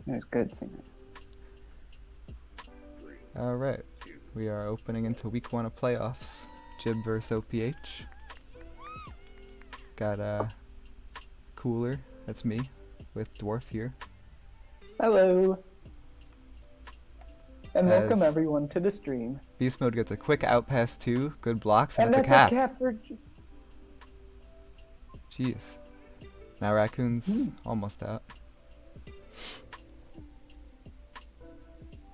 It was good seeing it. Alright, we are opening into week 1 of playoffs. JIB versus OPH. Got Kooler, that's me, with Dwarf here. Hello! And welcome As everyone to the stream. Beast Mode gets a quick out pass 2, good blocks, and And it's a that's cap. for... Jeez. Now Raccoon's almost out.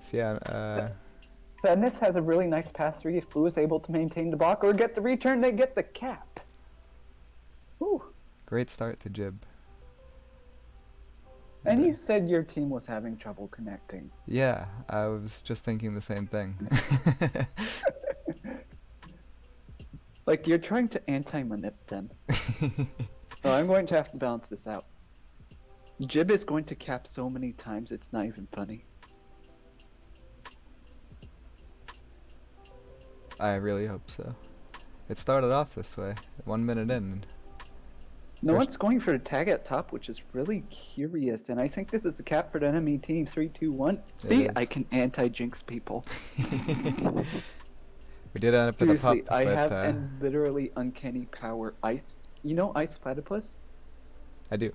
So yeah, Sadness has a really nice pass 3 if Blue is able to maintain the block or get the return, they get the cap. Ooh. great start to JIB. And you said your team was having trouble connecting. Yeah, I was just thinking the same thing. Like, you're trying to anti-manip them. So I'm going to have to balance this out. JIB is going to cap so many times, it's not even funny. I really hope so. It started off this way, 1 minute in. No First- one's going for the tag at top, which is really curious, and I think this is a cap for the enemy team. 3, 2, 1. See, is. I can anti-jinx people. We did end up Seriously, with a pup, I but have an literally uncanny power. You know Ice Platypus? I do.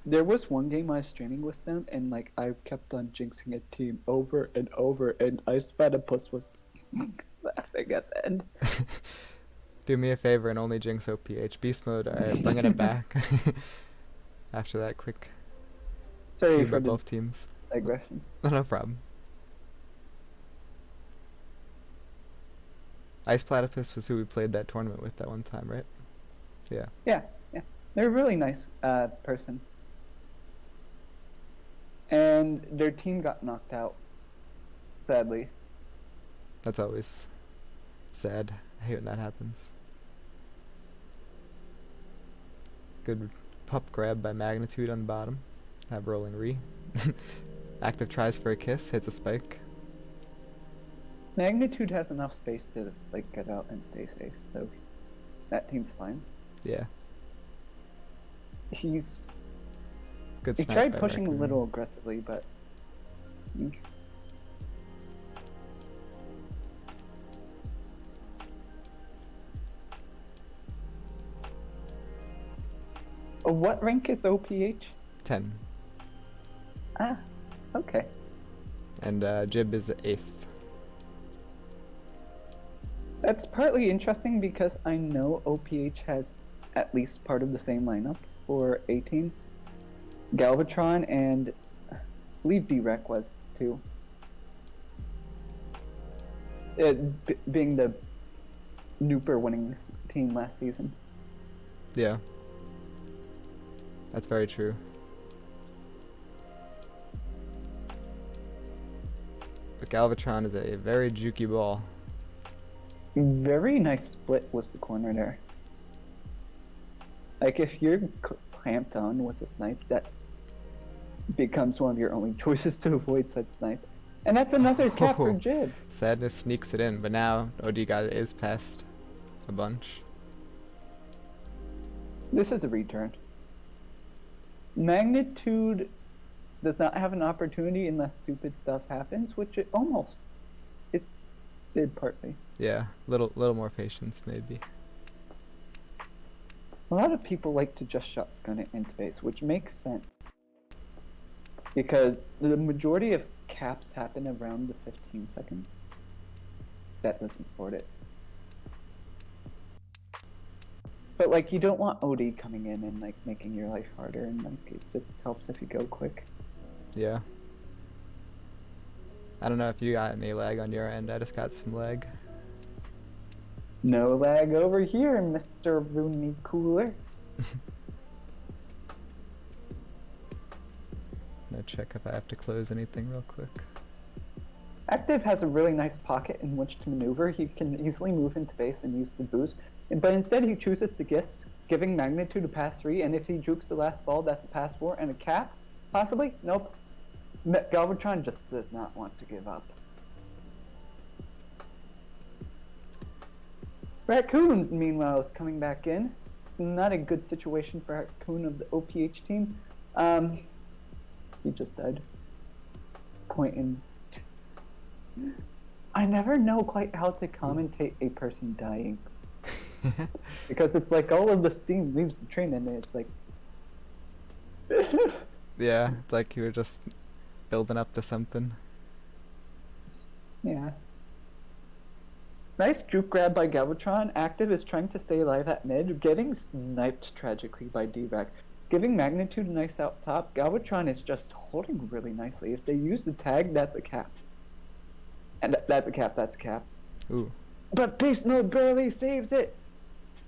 There was one game I was streaming with them, and like I kept on jinxing a team over and over, and Ice Platypus was laughing at the end. Do me a favor and only jinx OPH. Beast Mode, alright, bringing it back. After that quick Sorry two for by the both teams. digression. No problem. Ice Platypus was who we played that tournament with that one time, right? Yeah. Yeah. They're a really nice person. And their team got knocked out, sadly. That's always sad. I hate when that happens. Good pup grab by Magnitude on the bottom. Have rolling re. Active tries for a kiss, hits a spike. Magnitude has enough space to like get out and stay safe, so that team's fine. Yeah. He Good snipe tried by pushing a Raccoon. little aggressively, but what rank is OPH? 10. Ah, okay. And JIB is 8th. That's partly interesting because I know OPH has at least part of the same lineup for 18. Galvatron and I believe D-Rec was too. Being the Nooper winning team last season. Yeah. That's very true. But Galvatron is a very jukey ball. Very nice split was the corner there. Like if you're clamped on with a snipe, that becomes one of your only choices to avoid said snipe. And that's another cap for JIB. Sadness sneaks it in, but now Odiga is past a bunch. This is a return. Magnitude does not have an opportunity unless stupid stuff happens, which it did partly. Yeah, little more patience maybe. A lot of people like to just shotgun it into base, which makes sense. Because the majority of caps happen around the 15 seconds. That doesn't support it. But like you don't want OD coming in and like making your life harder, and like it just helps if you go quick. Yeah. I don't know if you got any lag on your end. I just got some lag. No lag over here, Mr. Rooney Cooler. I'm gonna check if I have to close anything real quick. Active has a really nice pocket in which to maneuver. He can easily move into base and use the boost, but instead he chooses to guess, giving Magnitude a pass 3, and if he jukes the last ball, that's a pass 4 and a cap? Possibly? Nope. Galvatron just does not want to give up. Raccoons, meanwhile, is coming back in. Not a good situation for Raccoon of the OPH team. He just died. Pointing. I never know quite how to commentate a person dying. Because it's like all of the steam leaves the train and it's like... Yeah, it's like you were just building up to something. Yeah. Nice juke grab by Galvatron. Active is trying to stay alive at mid, getting sniped tragically by D-Rack. Giving Magnitude a nice out top. Galvatron is just holding really nicely. If they use the tag, that's a cap. And that's a cap, that's a cap. Ooh. But Beast Mode barely saves it!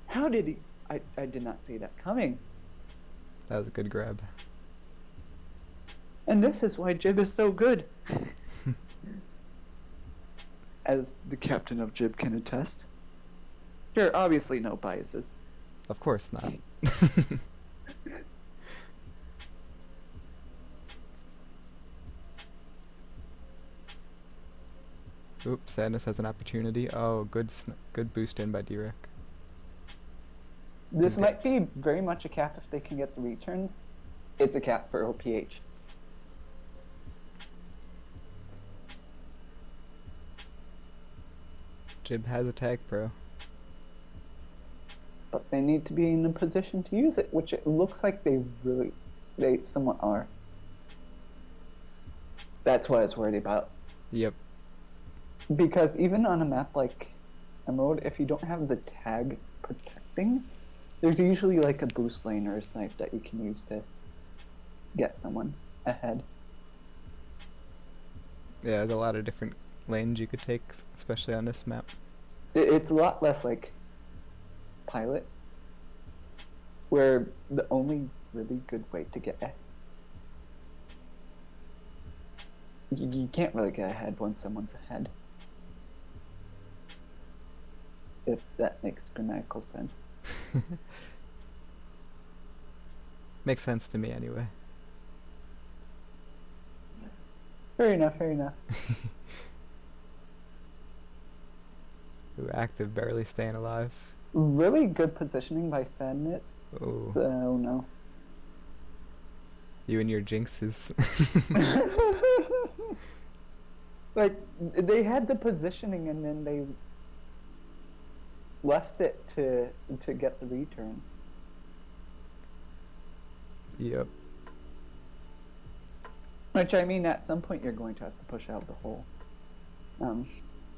How did he? I did not see that coming. That was a good grab. And this is why JIB is so good. As the captain of JIB can attest. There are obviously no biases. Of course not. Oops, Sadness has an opportunity. Oh, good boost in by D-Rack. This might be very much a cap if they can get the return. It's a cap for OPH. JIB has a tag pro. But they need to be in a position to use it, which it looks like they somewhat are. That's what I was worried about. Yep. Because even on a map like Emerald, if you don't have the tag protecting, there's usually like a boost lane or a snipe that you can use to get someone ahead. Yeah, there's a lot of different lanes you could take, especially on this map. It's a lot less like Pilot, where the only really good way to get ahead, you can't really get ahead when someone's ahead. If that makes grammatical sense. Makes sense to me anyway. Fair enough, fair enough. Ooh, Active barely staying alive. Really good positioning by Sadness. Oh. So, no. You and your jinxes. Like, they had the positioning and then they left it to get the return. Yep. Which, I mean, at some point you're going to have to push out the hole.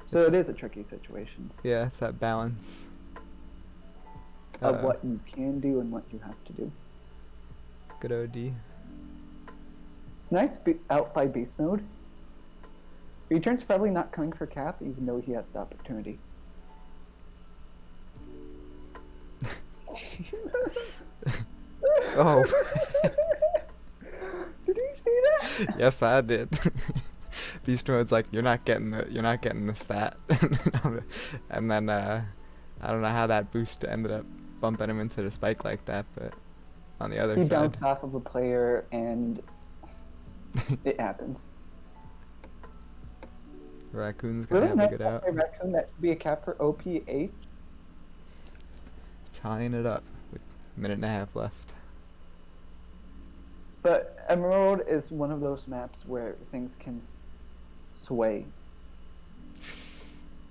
So it is a tricky situation. Yeah, it's that balance. Of what you can do and what you have to do. Good OD. Nice out by Beast Mode. Return's probably not coming for cap, even though he has the opportunity. Oh. Did you see that? Yes, I did. Beast Mode's like, you're not getting the stat. And then I don't know how that boost ended up bumping him into the spike like that, but on the other he side, bounced off of a player and it happens. Raccoon's gonna have a good out. Raccoon, that should be a cap for OPH. Tying it up with a minute and a half left. But Emerald is one of those maps where things can sway.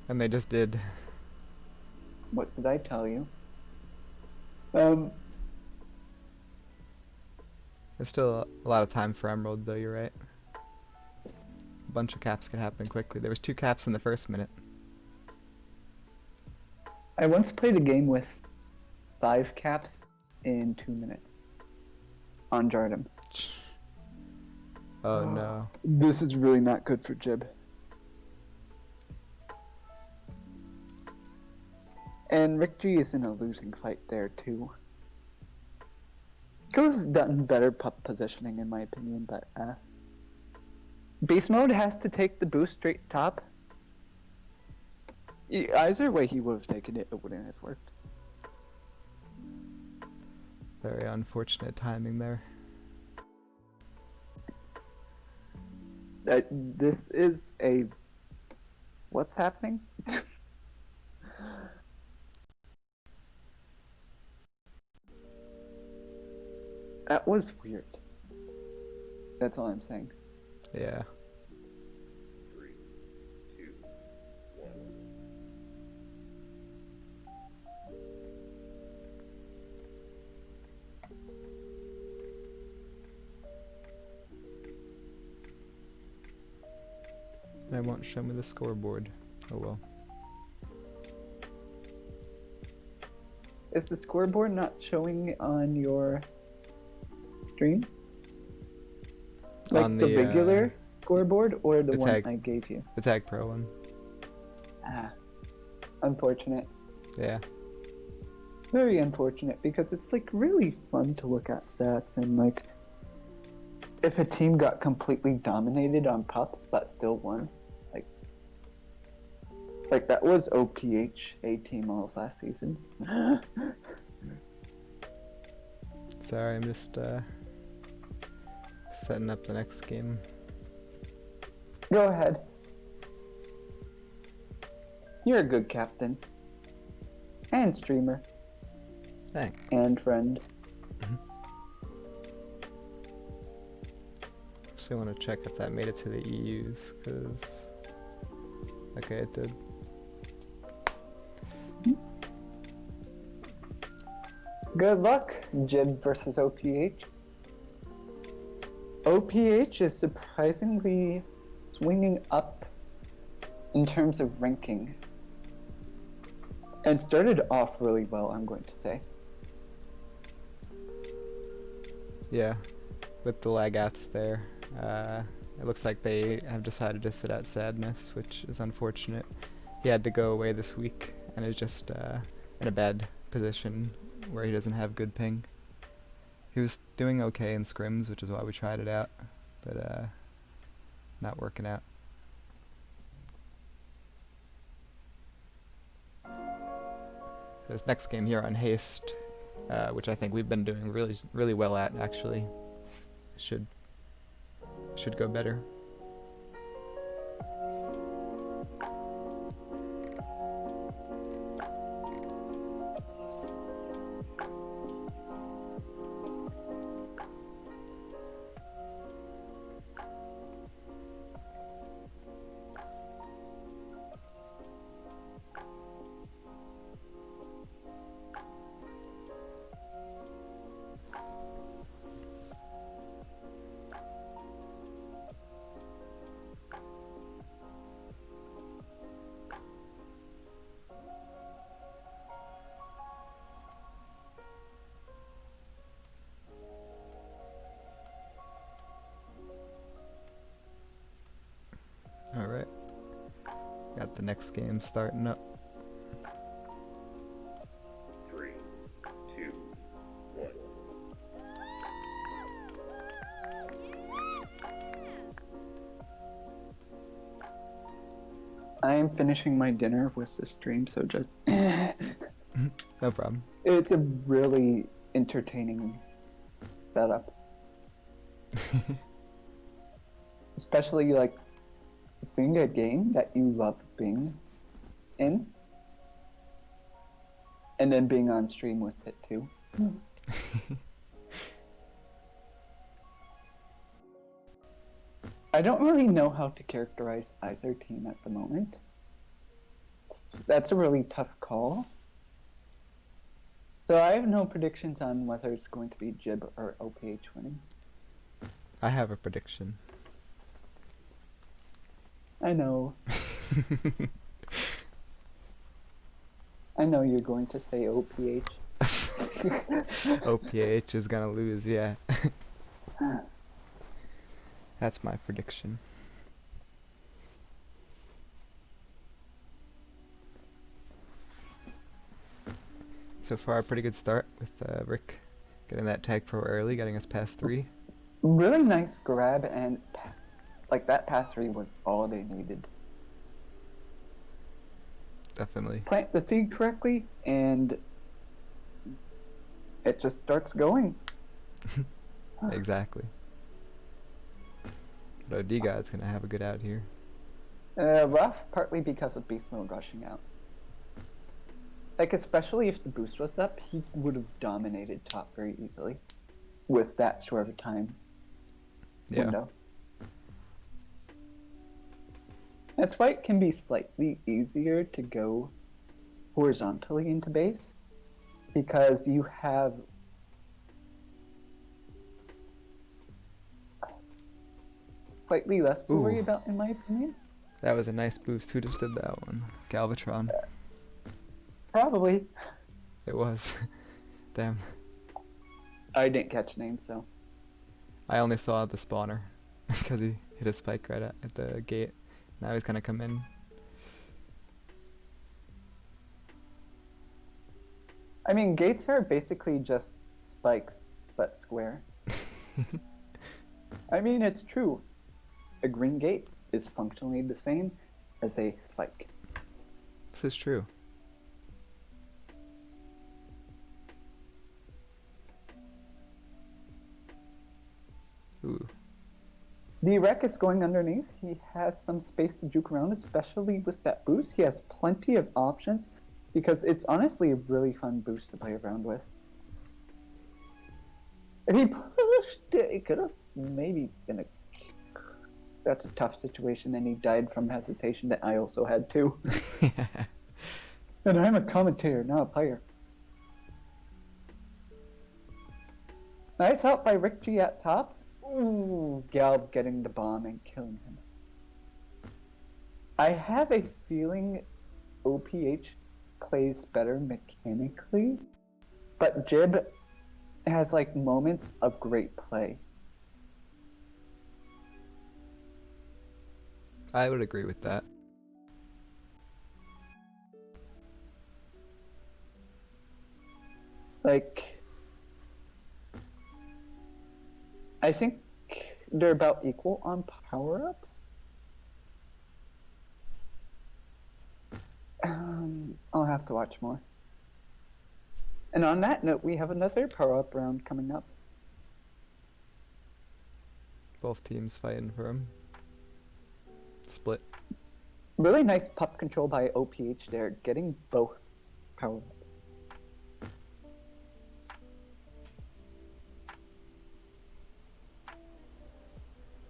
And they just did. What did I tell you? There's still a lot of time for Emerald, though, you're right. A bunch of caps can happen quickly. There was 2 caps in the first minute. I once played a game with 5 caps in 2 minutes. On Jardim. Oh no. This is really not good for JIB. And Rick G is in a losing fight there too. Could have done better pup positioning in my opinion, but Beast Mode has to take the boost straight top. Either way he would have taken it, it wouldn't have worked. Very unfortunate timing there. This is a... What's happening? That was weird. That's all I'm saying. Yeah. It won't show me the scoreboard. Oh well. Is the scoreboard not showing on your stream? Like On the the, regular scoreboard or the one tag. I gave you? The Tag Pro one. Ah, unfortunate. Yeah. Very unfortunate because it's like really fun to look at stats and like if a team got completely dominated on pups but still won, like that was OPH A team all of last season. Sorry, I'm just setting up the next game. Go ahead. You're a good captain. And streamer. Thanks. And friend. Actually want to check if that made it to the EUs, cause okay, it did. Good luck, JIB versus OPH. OPH is surprisingly swinging up in terms of ranking. And started off really well, I'm going to say. Yeah, with the lag outs there. It looks like they have decided to sit out Sadness, which is unfortunate. He had to go away this week and is just in a bad position where he doesn't have good ping. He was doing okay in scrims, which is why we tried it out, but not working out. This next game here on Haste, which I think we've been doing really well at, actually. Should go better. Alright. Got the next game starting up. 3, 2, 1. I am finishing my dinner with the stream, so just... No problem. It's a really entertaining setup. Especially like seeing a game that you love being in and then being on stream with it too. I don't really know how to characterize either team at the moment. That's a really tough call. So I have no predictions on whether it's going to be JIB or OPH winning. I have a prediction. I know. I know you're going to say OPH. OPH is gonna lose, yeah. That's my prediction. So far, a pretty good start with Rick getting that tag pro early, getting us past 3. Really nice grab, and like that pass 3 was all they needed. Definitely. Plant the seed correctly, and it just starts going. Exactly. But OD God's gonna have a good out here. Rough, partly because of Beast Mode rushing out. Like, especially if the boost was up, he would have dominated top very easily with that short of a time. Yeah. window. That's why it can be slightly easier to go horizontally into base, because you have slightly less to worry Ooh. about, in my opinion. That was a nice boost. Who just did that one? Galvatron. Probably. It was. Damn. I didn't catch names, so. I only saw the spawner because he hit a spike right at the gate. Now he's gonna come in. I mean, gates are basically just spikes, but square. I mean, it's true. A green gate is functionally the same as a spike. This is true. Ooh. The wreck is going underneath. He has some space to juke around, especially with that boost. He has plenty of options because it's honestly a really fun boost to play around with. If he pushed it, it could have maybe been a... That's a tough situation, and he died from hesitation that I also had too. And I'm a commentator, not a player. Nice help by Rick G at top. Ooh, Galb getting the bomb and killing him. I have a feeling OPH plays better mechanically, but JIB has like moments of great play. I would agree with that. Like, I think they're about equal on power-ups. I'll have to watch more. And on that note, we have another power-up round coming up. Both teams fighting for him. Split. Really nice pup control by OPH there, getting both power-ups.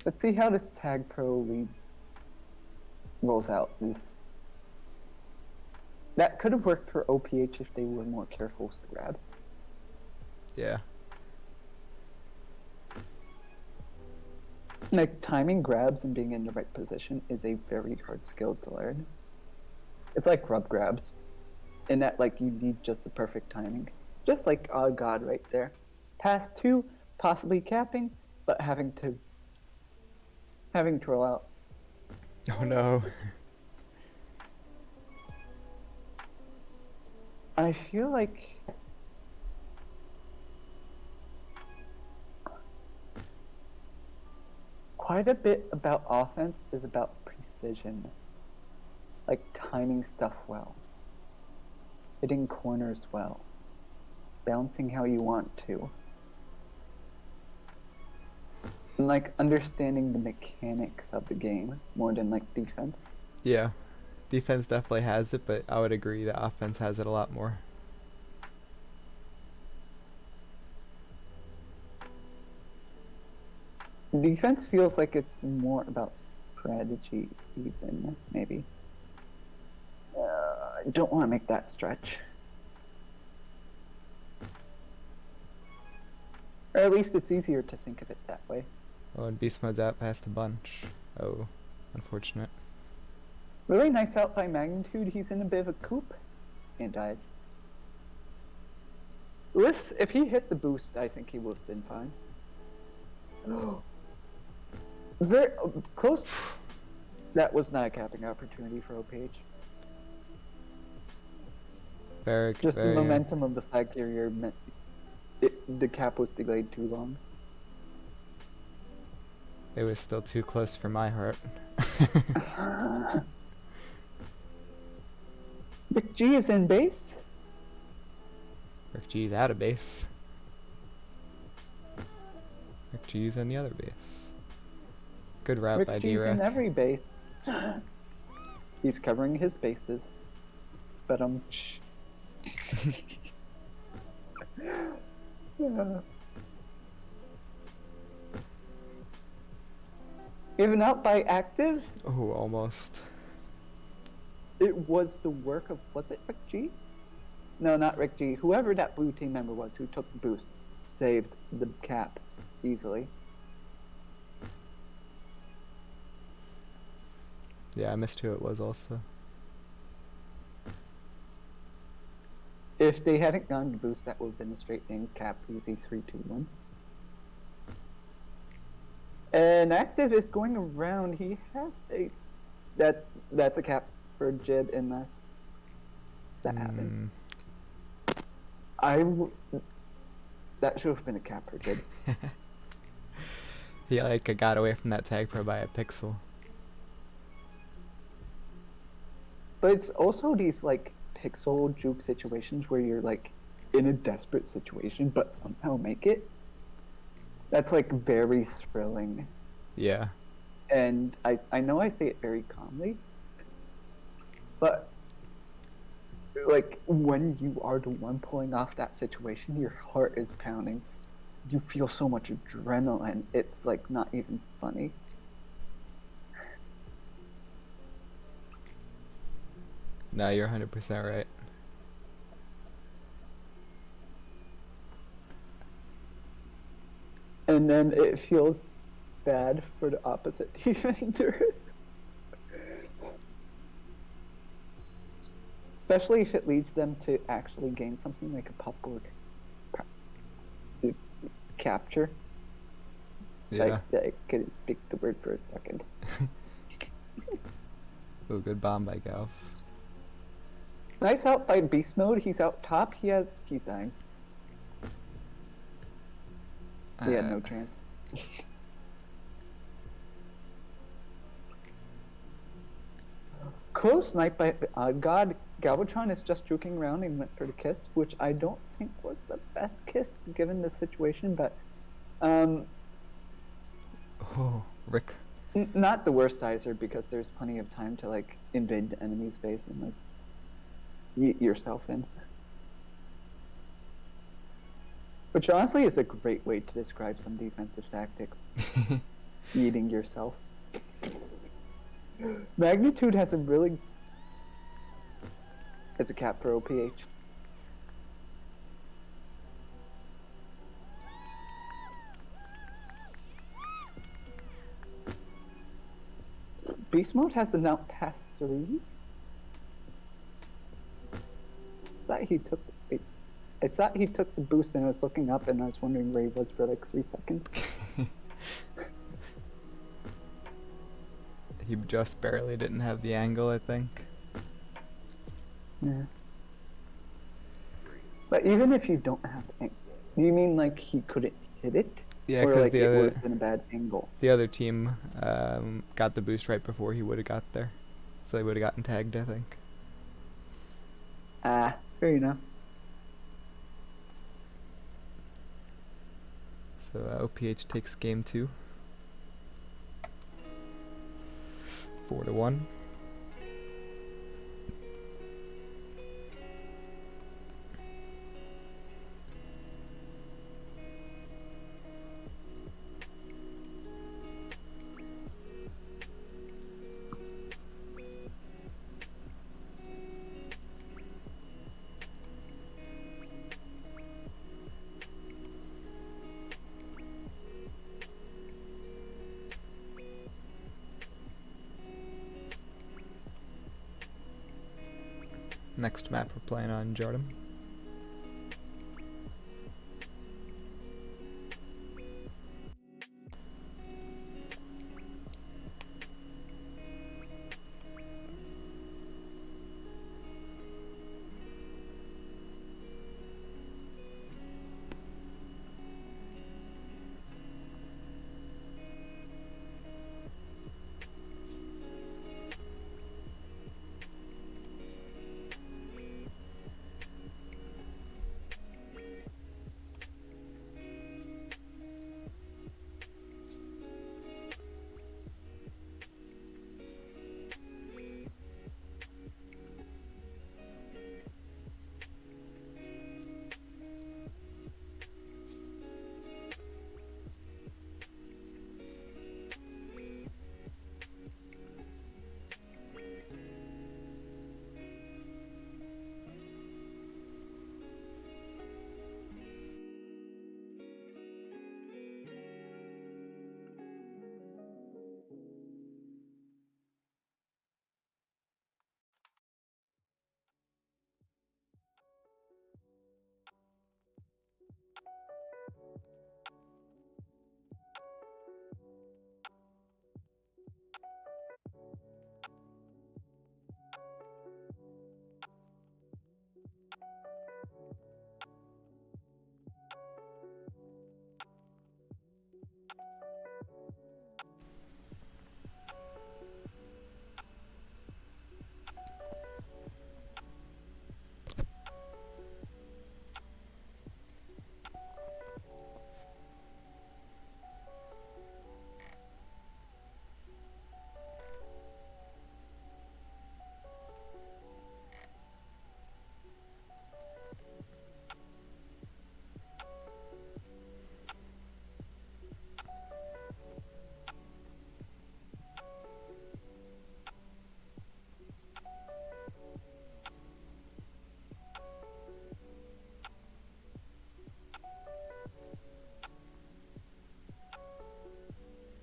Let's see how this Tag Pro rolls out. That could have worked for OPH if they were more careful with the grab. Yeah. Like, timing grabs and being in the right position is a very hard skill to learn. It's like grub grabs, in that, like, you need just the perfect timing. Just like, oh god, right there. Pass 2, possibly capping, but having to roll out. Oh no. I feel like quite a bit about offense is about precision. Like timing stuff well. Hitting corners well. Bouncing how you want to. And like understanding the mechanics of the game more than like defense. Yeah. Defense definitely has it, but I would agree that offense has it a lot more. Defense feels like it's more about strategy, even, maybe. I don't want to make that stretch. Or at least it's easier to think of it that way. Oh, and Beast Mode's out past a bunch. Oh, unfortunate. Really nice out by Magnitude. He's in a bit of a coop and dies. If he hit the boost, I think he would have been fine. Very close. That was not a capping opportunity for OPH. Very, Just very, the momentum of the flag carrier meant the cap was delayed too long. It was still too close for my heart. Big G is in base. Rick G's out of base. Rick G's in the other base. Good route by Rick G's in D-Rec. every base. He's covering his bases. But Given out by active, Oh, almost. it was the work of, was it Rick G? No, not Rick G. Whoever that blue team member was who took the boost saved the cap easily. Yeah, I missed who it was also. If they hadn't gone to boost, that would have been a straight in cap, easy 3-2-1. And active is going around. He has a. That's a cap for JIB unless that happens. That should have been a cap for JIB. He like got away from that tag pro by a pixel. But it's also these like pixel juke situations where you're like in a desperate situation but somehow make it. That's like very thrilling. Yeah. And I know I say it very calmly, but like when you are the one pulling off that situation, your heart is pounding. You feel so much adrenaline. It's like not even funny. No, you're 100% right. And then it feels bad for the opposite defenders. Especially if it leads them to actually gain something like a pupboard capture. Yeah. I couldn't speak the word for a second. Oh, good bomb by Galf. Nice out by beast mode. He's out top. He's dying. He had no chance. Close snipe by God. Galvatron is just joking around and went for the kiss, which I don't think was the best kiss given the situation, but Oh, Rick. not the worst either, because there's plenty of time to like invade the enemy's base and like yeet yourself in. Which honestly is a great way to describe some defensive tactics. Eating yourself. Magnitude has a really... It's a cap for OPH. Beast mode has an out past 3. Is that he took... Wait. I thought he took the boost and I was looking up and I was wondering where he was for like 3 seconds. He just barely didn't have the angle, I think. Yeah. But even if you don't have the angle, you mean like he couldn't hit it? Yeah, or because like it would have been a bad angle? the other team got the boost right before he would have got there. So they would have gotten tagged, I think. Ah, fair enough. So OPH takes game 2. 4-1. Next map we're playing on Jordan.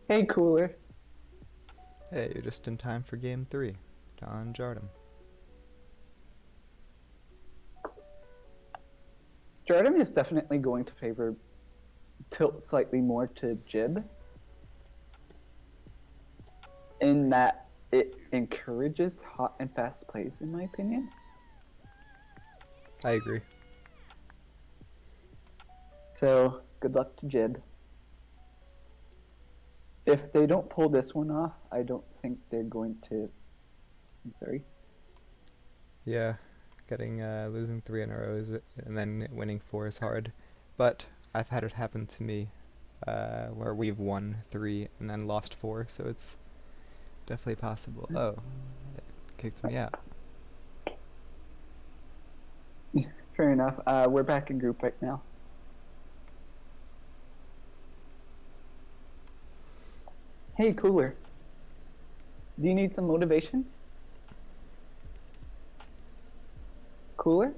Hey, Cooler. Hey, you're just in time for game 3. Don Jardim. Jardim is definitely going to favor tilt slightly more to JIB in that it encourages hot and fast plays, in my opinion. I agree. So, good luck to JIB. If they don't pull this one off, I don't think they're going to... I'm sorry. Yeah, losing 3 in a row and then winning 4 is hard. But I've had it happen to me, where we've won 3 and then lost 4, so it's definitely possible. Oh, it kicked me out. Fair enough. We're back in group right now. Hey, Cooler. Do you need some motivation? Cooler?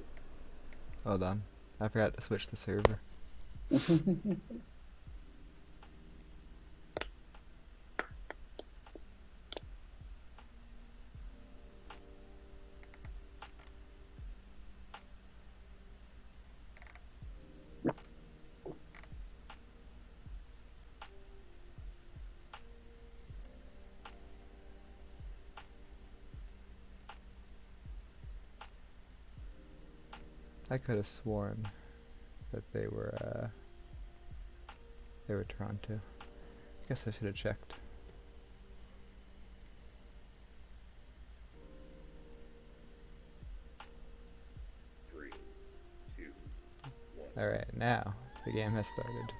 Hold on. I forgot to switch the server. I could have sworn that they were Toronto. I guess I should have checked. Three, two, one. Alright, now the game has started.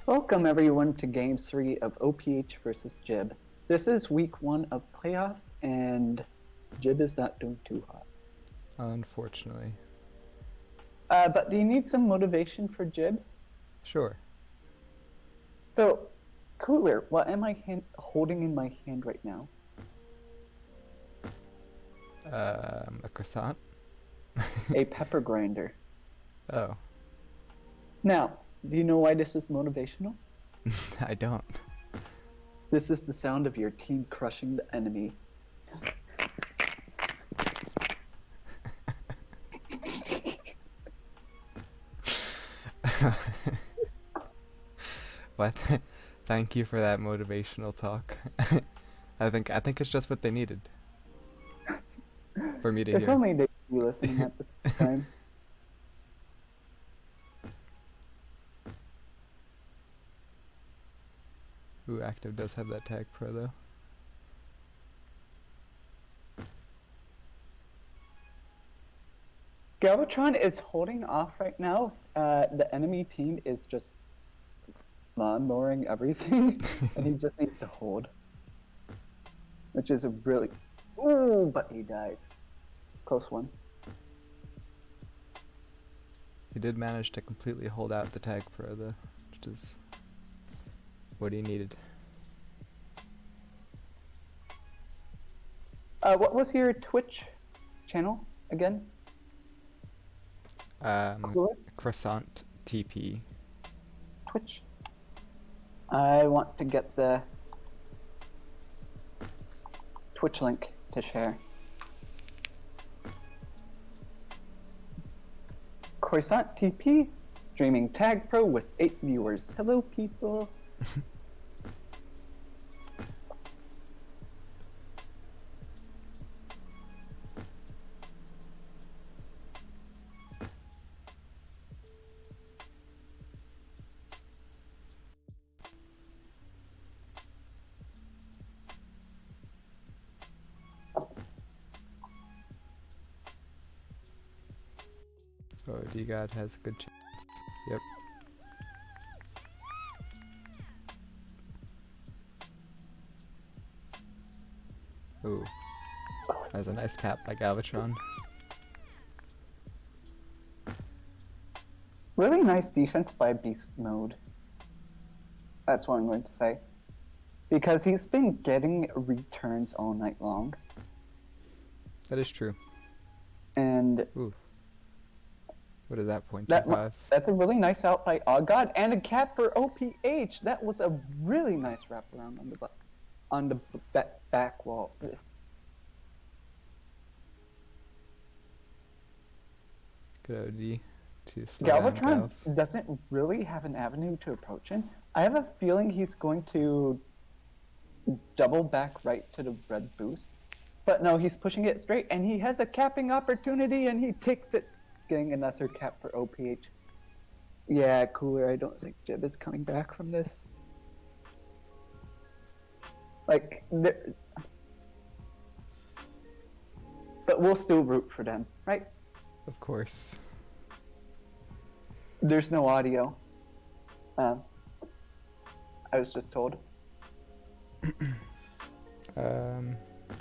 Welcome everyone to Game 3 of OPH versus JIB. This is week 1 of playoffs, and JIB is not doing too hot. Unfortunately. But do you need some motivation for JIB? Sure. So, Cooler, what am I holding in my hand right now? A croissant? A pepper grinder. Oh. Now, do you know why this is motivational? I don't. This is the sound of your team crushing the enemy. But thank you for that motivational talk. I think it's just what they needed for me to If hear. only they would be listening at this time. Ooh, Active does have that tag pro though. Galvatron is holding off right now. The enemy team is just lawnmowing everything, and he just needs to hold. Which is a really... Ooh, but he dies. Close one. He did manage to completely hold out the tag pro though, which is what he needed. What was your Twitch channel again? Cooler? Croissant TP. Twitch? I want to get the Twitch link to share. Croissant TP, streaming Tag Pro with 8 viewers. Hello, people. Oh, D-God has a good chance. Yep. Ooh. That was a nice cap by Galvatron. Really nice defense by Beast Mode. That's what I'm going to say. Because he's been getting returns all night long. That is true. And Ooh. What is that, That 0.25? that's a really nice out by God and a cap for OPH. That was a really nice wraparound on the back wall. Good OD to slow down Galvatron Galv. doesn't really have an avenue to approach him. I have a feeling he's going to double back right to the red boost. But no, he's pushing it straight, and he has a capping opportunity, and he takes it, getting another cap for OPH. Yeah, Cooler, I don't think JIB is coming back from this. Like, but we'll still root for them, right? Of course. There's no audio. I was just told.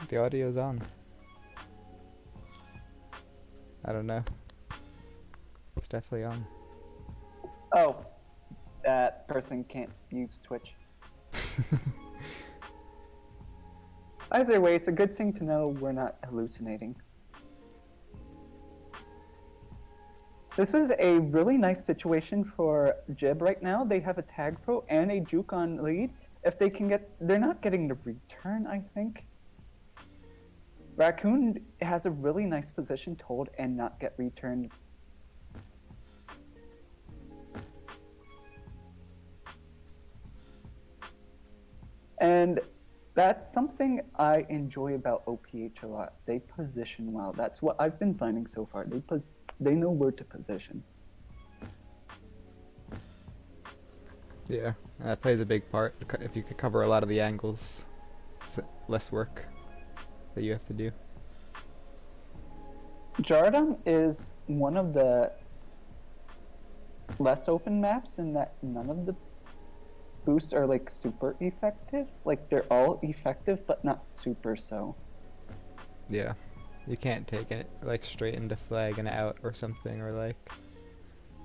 The audio's on. I don't know. It's definitely on. Oh, that person can't use Twitch. Either way, it's a good thing to know we're not hallucinating. This is a really nice situation for JIB right now. They have a tag pro and a juke on lead. If they can get, they're not getting the return, I think. Raccoon has a really nice position to hold and not get returned. And that's something I enjoy about OPH a lot. They position well. That's what I've been finding so far. They know where to position. Yeah, that plays a big part. If you could cover a lot of the angles, it's less work that you have to do. Jardam is one of the less open maps in that none of the boosts are like super effective. Like they're all effective, but not super so. Yeah, you can't take it like straight into flag and out or something, or like.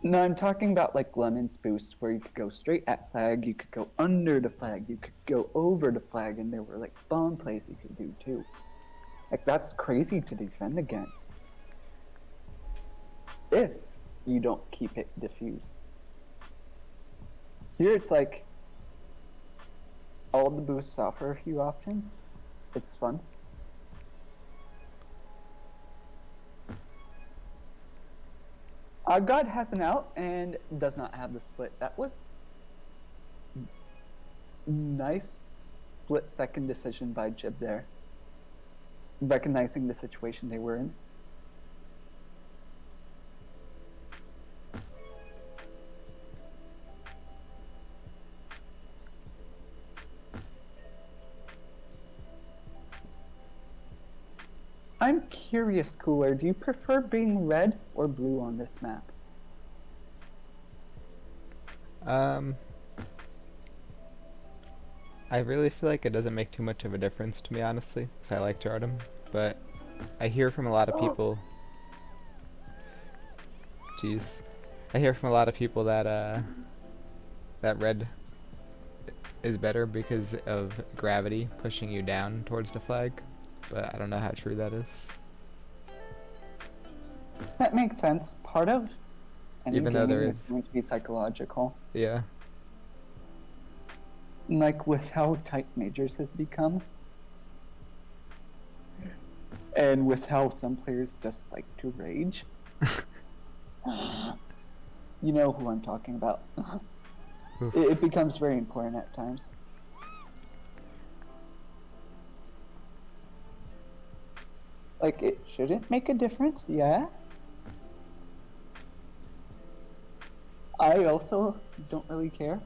No, I'm talking about like Lemon's boost where you could go straight at flag, you could go under the flag, you could go over the flag, and there were like bomb plays you could do too. Like that's crazy to defend against. If you don't keep it diffused. Here it's like all the boosts offer a few options. It's fun. God has an out and does not have the split. That was nice split second decision by JIB there. Recognizing the situation they were in. I'm curious, Cooler, do you prefer being red or blue on this map? I really feel like it doesn't make too much of a difference to me, honestly, because I like Jardam, but I hear from a lot of people. Jeez, I hear from a lot of people that that red is better because of gravity pushing you down towards the flag, but I don't know how true that is. That makes sense. Part of any Even though there gaming is- going to be psychological. Yeah. Like with how tight majors has become. And with how some players just like to rage. You know who I'm talking about. Oof. It becomes very important at times. Like, it shouldn't make a difference, yeah. I also don't really care.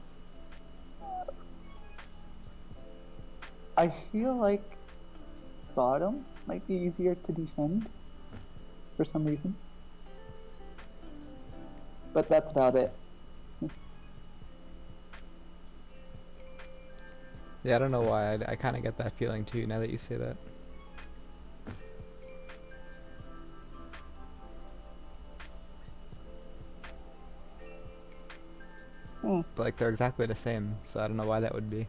I feel like bottom might be easier to defend for some reason. But that's about it. Yeah, I don't know why. I kind of get that feeling too now that you say that. But like they're exactly the same, so I don't know why that would be.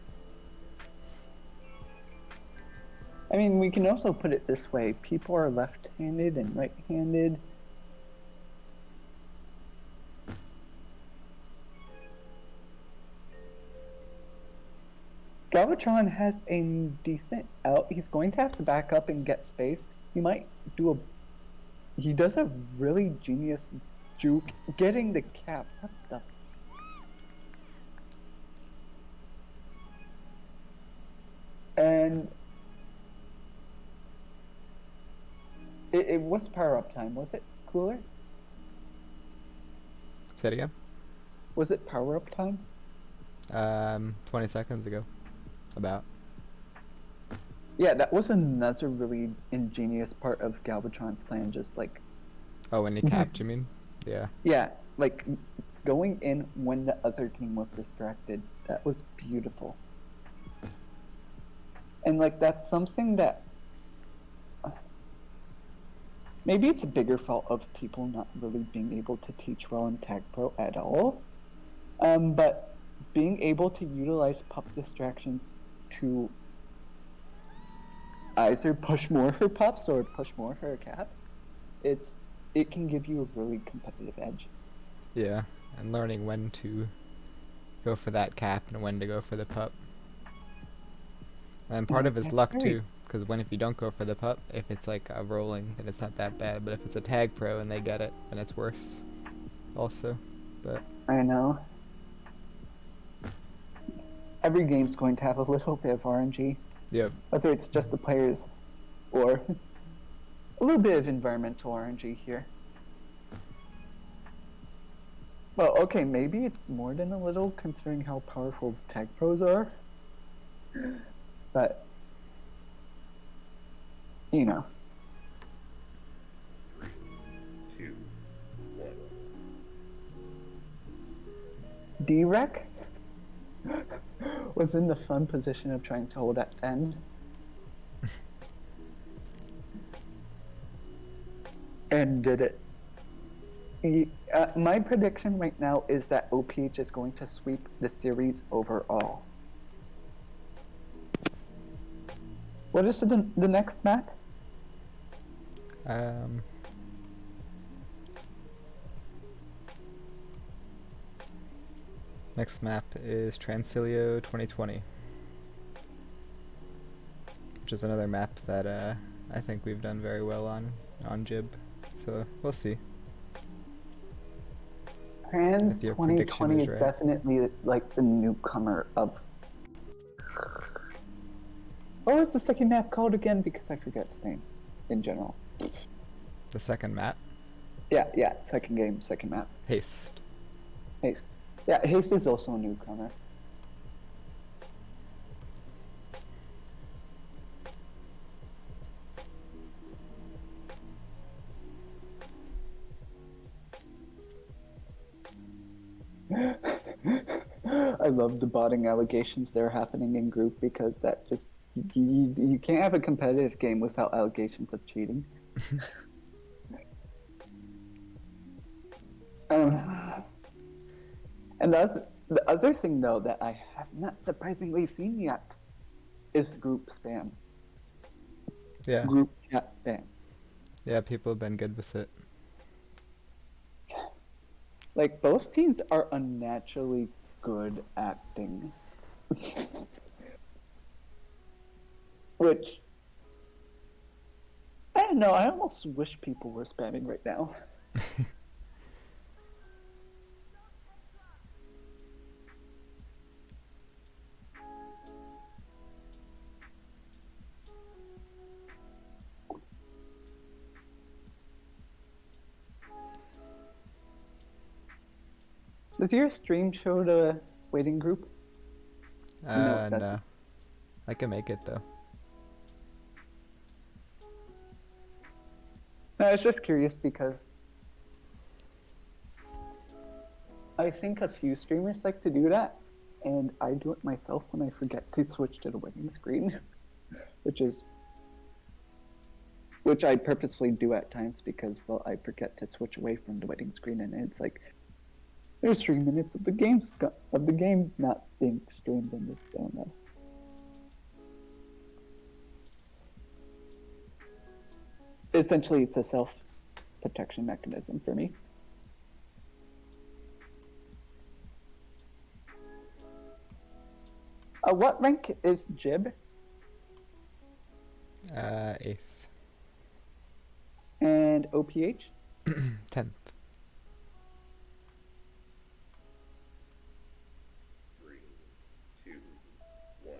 I mean, we can also put it this way. People are left-handed and right-handed. Galvatron has a decent out. He's going to have to back up and get space. He might do a. He does a really genius juke, getting the cap. What the? And it was power up time, was it, Cooler? Say it again. Was it power up time? 20 seconds ago. About. Yeah, that was another really ingenious part of Galvatron's plan. Just like, Oh, when you capped, you mean? Yeah. yeah, like going in when the other team was distracted. That was beautiful. And like that's something that maybe it's a bigger fault of people not really being able to teach well in Tag Pro at all. But being able to utilize pup distractions to either push more for pups or push more for a cap, it can give you a really competitive edge. Yeah. And learning when to go for that cap and when to go for the pup. And part of it's That's luck great. too, because if you don't go for the pup, if it's like a rolling, then it's not that bad. But if it's a tag pro and they get it, then it's worse. Also, but I know. Every game's going to have a little bit of RNG, yeah, whether it's just the players or a little bit of environmental RNG here. Well, okay, maybe it's more than a little considering how powerful tag pros are. But, you know. 3, 2, 1. D-Rec was in the fun position of trying to hold at end. And did it. My prediction right now is that OPH is going to sweep the series overall. What is the next map? Next map is Transilio 2020, which is another map that I think we've done very well on JIB. So we'll see. Trans If your prediction 2020 is is right. definitely like the newcomer of. What was the second map called again? Because I forget its name in general. The second map, Yeah, second game, second map. Haste. Haste. Yeah, Haste is also a newcomer. I love the botting allegations that are happening in group because that just you can't have a competitive game without allegations of cheating. And the other thing though that I have not surprisingly seen yet is group spam. Yeah, Group chat spam. yeah, people have been good with it. Like both teams are unnaturally good acting. Which I don't know, I almost wish people were spamming right now. Does your stream show the waiting group? No, that's- No, I can make it though. No, I was just curious because I think a few streamers like to do that, and I do it myself when I forget to switch to the waiting screen, which I purposefully do at times because, well, I forget to switch away from the waiting screen, and it's like there's 3 minutes of the game not being streamed in this zone though. Essentially, it's a self-protection mechanism for me. What rank is Jib? 8th. And OPH? 10th. 3, 2, 1.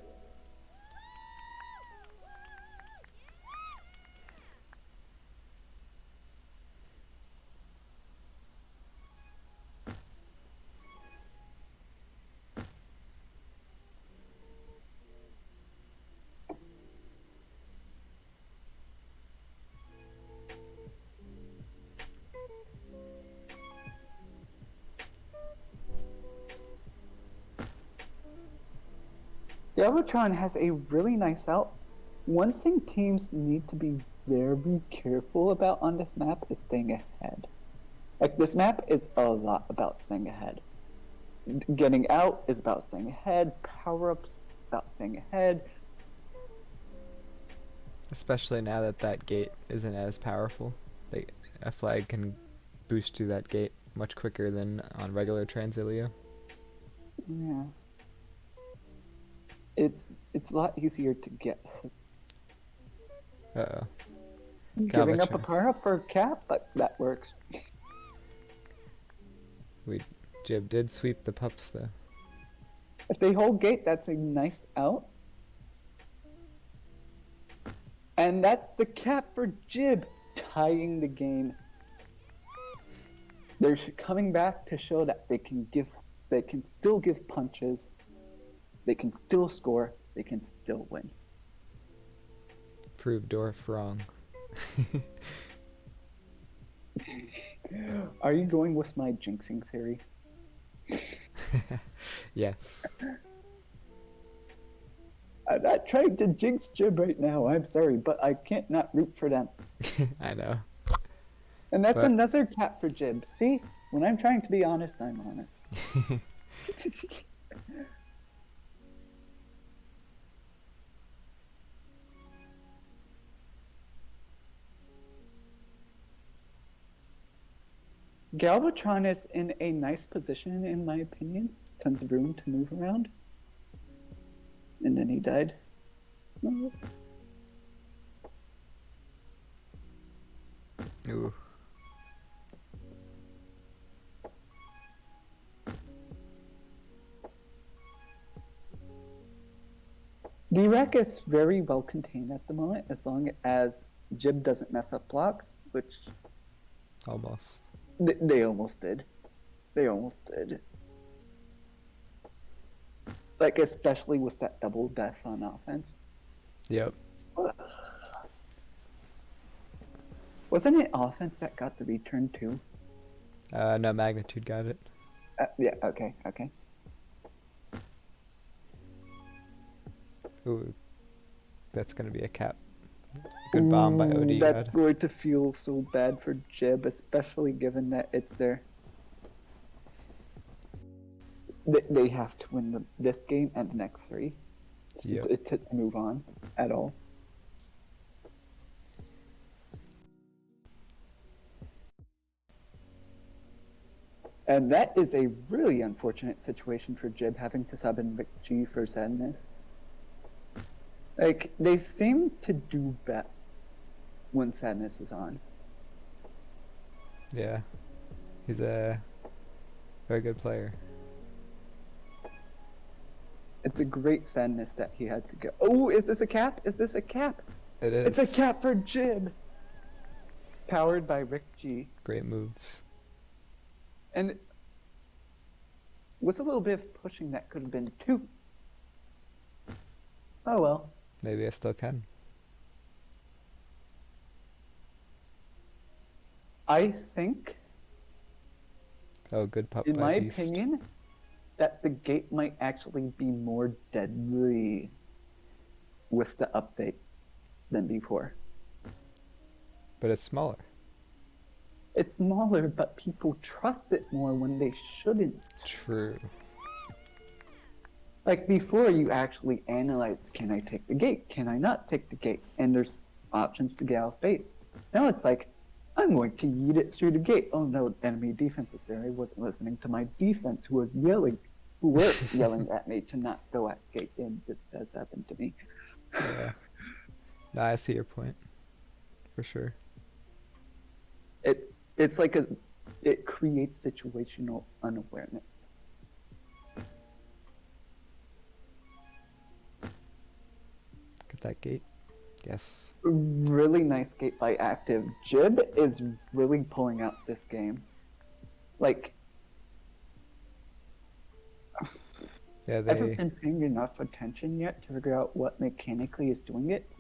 Galvatron has a really nice out. One thing teams need to be very careful about on this map is staying ahead. Like, this map is a lot about staying ahead. Getting out is about staying ahead. Power-ups about staying ahead. Especially now that that gate isn't as powerful. A flag can boost through that gate much quicker than on regular Transilio. Yeah. It's a lot easier to get. Uh-oh. Giving up a Galvatron. power-up for a cap, but that works. Jib did sweep the pups, though. If they hold gate, that's a nice out. And that's the cap for Jib, tying the game. They're coming back to show that they can still give punches, they can still score, they can still win. Prove Dorf wrong. Are you going with my jinxing theory? Yes. I'm not trying to jinx Jib right now, I'm sorry, but I can't not root for them. I know. And that's But- another cap for Jib. See, when I'm trying to be honest, I'm honest. Galvatron is in a nice position, in my opinion. Tons of room to move around. And then he died. Ooh. D-Rack is very well contained at the moment, as long as Jib doesn't mess up blocks, which Almost. they almost did. They almost did. Like, especially with that double death on offense. Yep. Wasn't it offense that got the return too? No, Magnitude got it. Yeah, okay. Ooh. That's gonna be a cap. Good bomb by Ooh, OD. That's God. going to feel so bad for Jib, especially given that it's their... They have to win this game and the next 3 Yep. to move on at all. And that is a really unfortunate situation for Jib, having to sub in Rick G for Sadness. Like, they seem to do best when Sadness is on. Yeah. He's a very good player. It's a great Sadness that he had to go. Oh, is this a cap? Is this a cap? It is. It's a cap for Jib! Powered by Rick G. Great moves. And with a little bit of pushing, that could have been 2. Oh well. Maybe I still can. I think, Oh, good pup in by my Beast. opinion, that the gate might actually be more deadly with the update than before. But it's smaller. It's smaller, but people trust it more when they shouldn't. True. Like, before, you actually analyzed, can I take the gate? Can I not take the gate? And there's options to get off base. Now it's like, I'm going to yeet it through the gate. Oh no, enemy defense is there. I wasn't listening to my defense who was yelling. who were yelling at me to not go at gate, and this has happened to me. Yeah. No, I see your point. For sure. It's like it creates situational unawareness. Get that gate. Yes. Really nice gate by active. JIB is really pulling out this game. Like, Yeah, I haven't they. been paying enough attention yet to figure out what mechanically is doing it.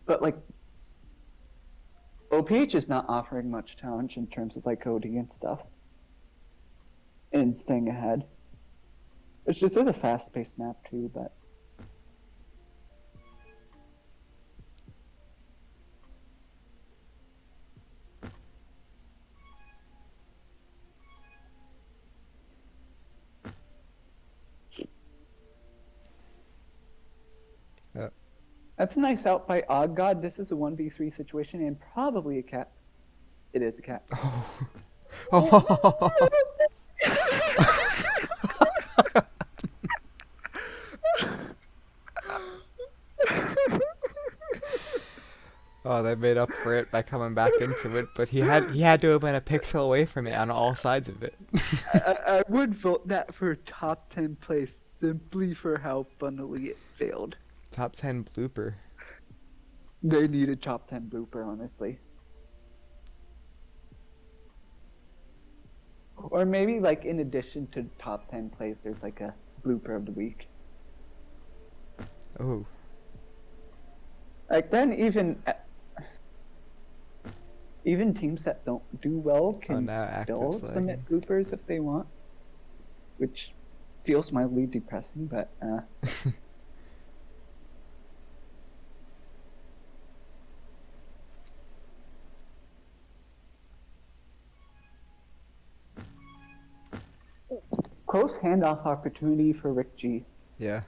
But like, OPH is not offering much challenge in terms of like coding and stuff. And staying ahead. It just is a fast-paced map too, but that's a nice out by Odd God. This is a 1v3 situation and probably a cap. It is a cap. Oh. Oh, they made up for it by coming back into it, but he had to have been a pixel away from it on all sides of it. I would vote that for top 10 place simply for how funnily it failed. Top 10 blooper. They need a top 10 blooper, honestly. Or maybe like in addition to top 10 plays, there's like a blooper of the week. Oh. Like then even teams that don't do well can now still Active's submit bloopers if they want, which feels mildly depressing, but close handoff opportunity for Rick G. Yeah.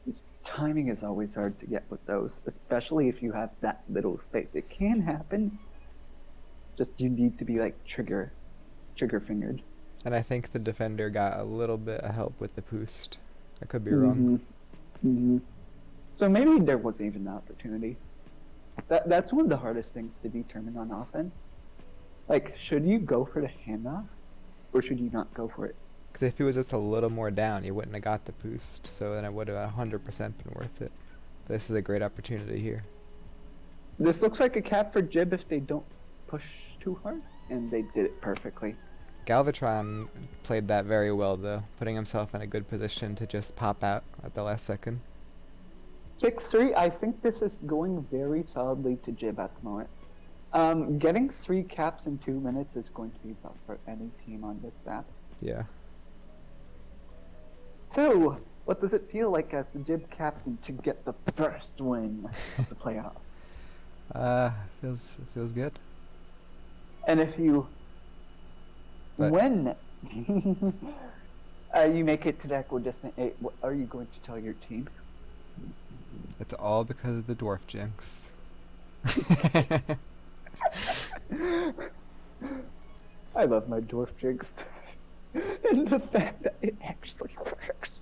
His timing is always hard to get with those, especially if you have that little space. It can happen. Just you need to be like trigger fingered. And I think the defender got a little bit of help with the boost. I could be wrong. So maybe there was even an opportunity. That's one of the hardest things to determine on offense. Like, should you go for the handoff, or should you not go for it? Because if he was just a little more down, he wouldn't have got the boost. So then it would have 100% been worth it. This is a great opportunity here. This looks like a cap for JIB if they don't push too hard, and they did it perfectly. Galvatron played that very well, though, putting himself in a good position to just pop out at the last second. 6-3, I think this is going very solidly to JIB at the moment. Getting 3 caps in 2 minutes is going to be tough for any team on this map. Yeah. So, what does it feel like as the JIB captain to get the first win of the playoff? Feels good. And if you win, you make it to the equidistant 8, what are you going to tell your team? It's all because of the dwarf jinx. I love my dwarf jinx. And the fact that it actually works.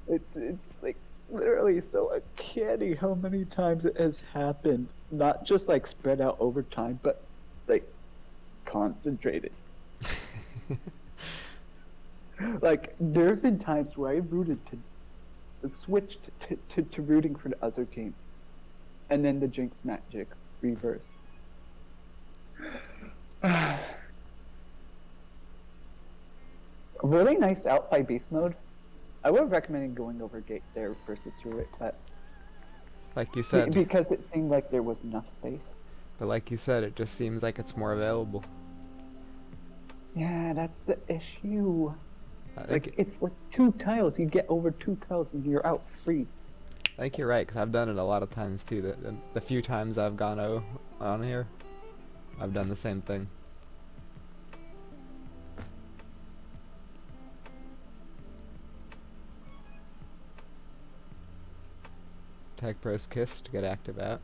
It's like literally so uncanny how many times it has happened. Not just like spread out over time, but like concentrated. Like there have been times where I rooted to switched to rooting for the other team, and then the jinx magic reversed. Really nice out by beast mode. I would have recommended going over gate there versus through it, but Like you said. because it seemed like there was enough space. But like you said, it just seems like it's more available. Yeah, that's the issue. I Like think, it's like 2 tiles. You get over 2 tiles and you're out free. I think you're right, because I've done it a lot of times too. The few times I've gone on here, I've done the same thing. Tag Pro's Kiss to get active out.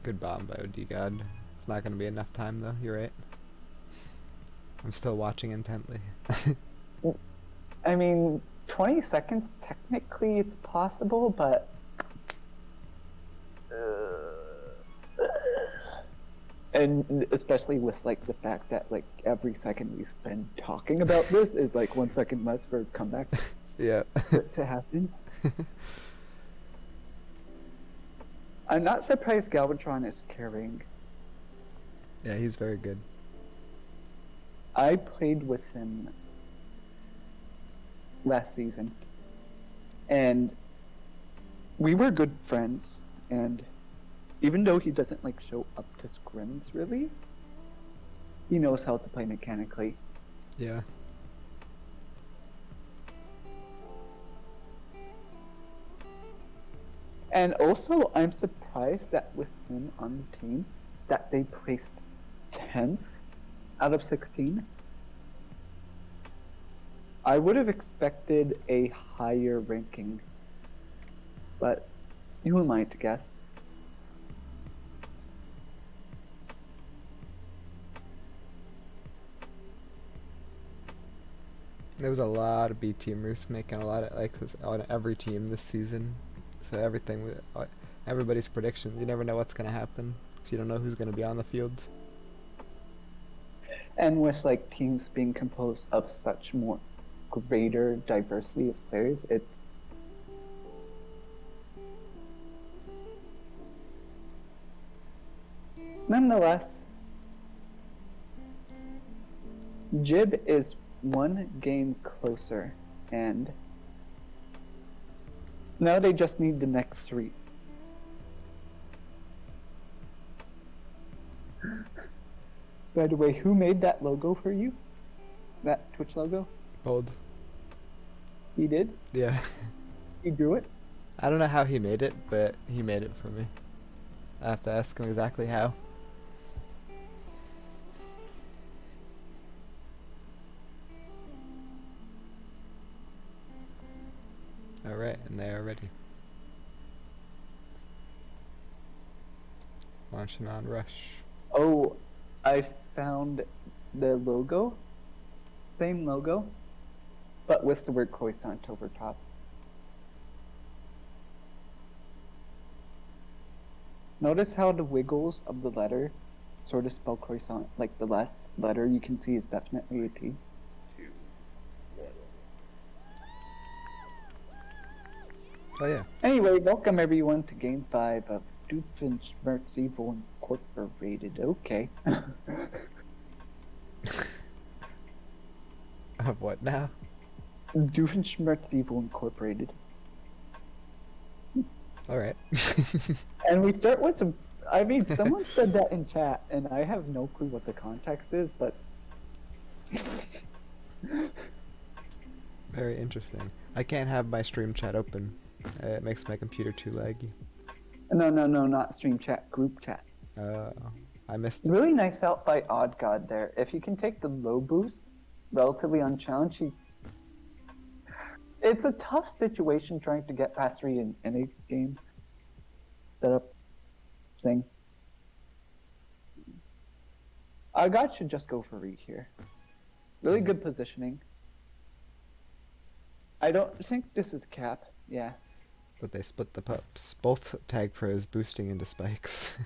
Good bomb by OD God. It's not going to be enough time though, you're right. I'm still watching intently. I mean, 20 seconds, technically it's possible, but... and especially with, like, the fact that, like, every second we spend talking about this is, like, 1 second less for comeback Yeah. to happen. I'm not surprised Galvatron is carrying. Yeah, he's very good. I played with him last season, and we were good friends, and even though he doesn't like show up to scrims really, he knows how to play mechanically. Yeah. And also, I'm surprised that with him on the team, that they placed 10th out of 16. I would have expected a higher ranking, but who am I to guess? There was a lot of B teamers making a lot of like this on every team this season, so everything with everybody's predictions. You never know what's gonna happen. 'Cause you don't know who's gonna be on the field. And with like teams being composed of such more greater diversity of players, it's nonetheless, JIB is one game closer, and now they just need the next 3. By the way, who made that logo for you? That Twitch logo? Bold. He did? Yeah. He drew it? I don't know how he made it, but he made it for me. I have to ask him exactly how. Alright, and they are ready. Launching on rush. Oh, I found the logo. Same logo, but with the word croissant over top. Notice how the wiggles of the letter sort of spell croissant. Like the last letter you can see is definitely a T. 2, 1. Oh yeah. Anyway, welcome everyone to Game 5 of Doofenshmirtz Evil Incorporated. Okay. Of what now? Doofenshmirtz Evil Incorporated. Alright. And we start with some... I mean, someone said that in chat, and I have no clue what the context is, but... Very interesting. I can't have my stream chat open. It makes my computer too laggy. No, not stream chat, group chat. I missed it. Really nice out by Odd God there. If you can take the low boost, relatively unchallenged, it's a tough situation trying to get past 3 in any game. Setup thing. Odd God should just go for read here. Really good positioning. I don't think this is cap, yeah. But they split the pups. Both tag pros boosting into spikes.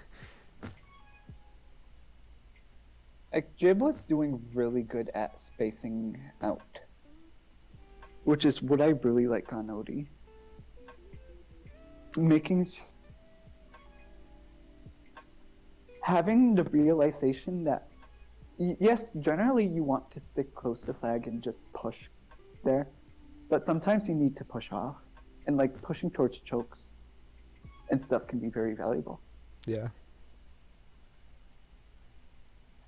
Like, JIB was doing really good at spacing out. Which is what I really like on OD. Having the realization that, yes, generally you want to stick close to flag and just push there. But sometimes you need to push off. And like pushing towards chokes and stuff can be very valuable. Yeah.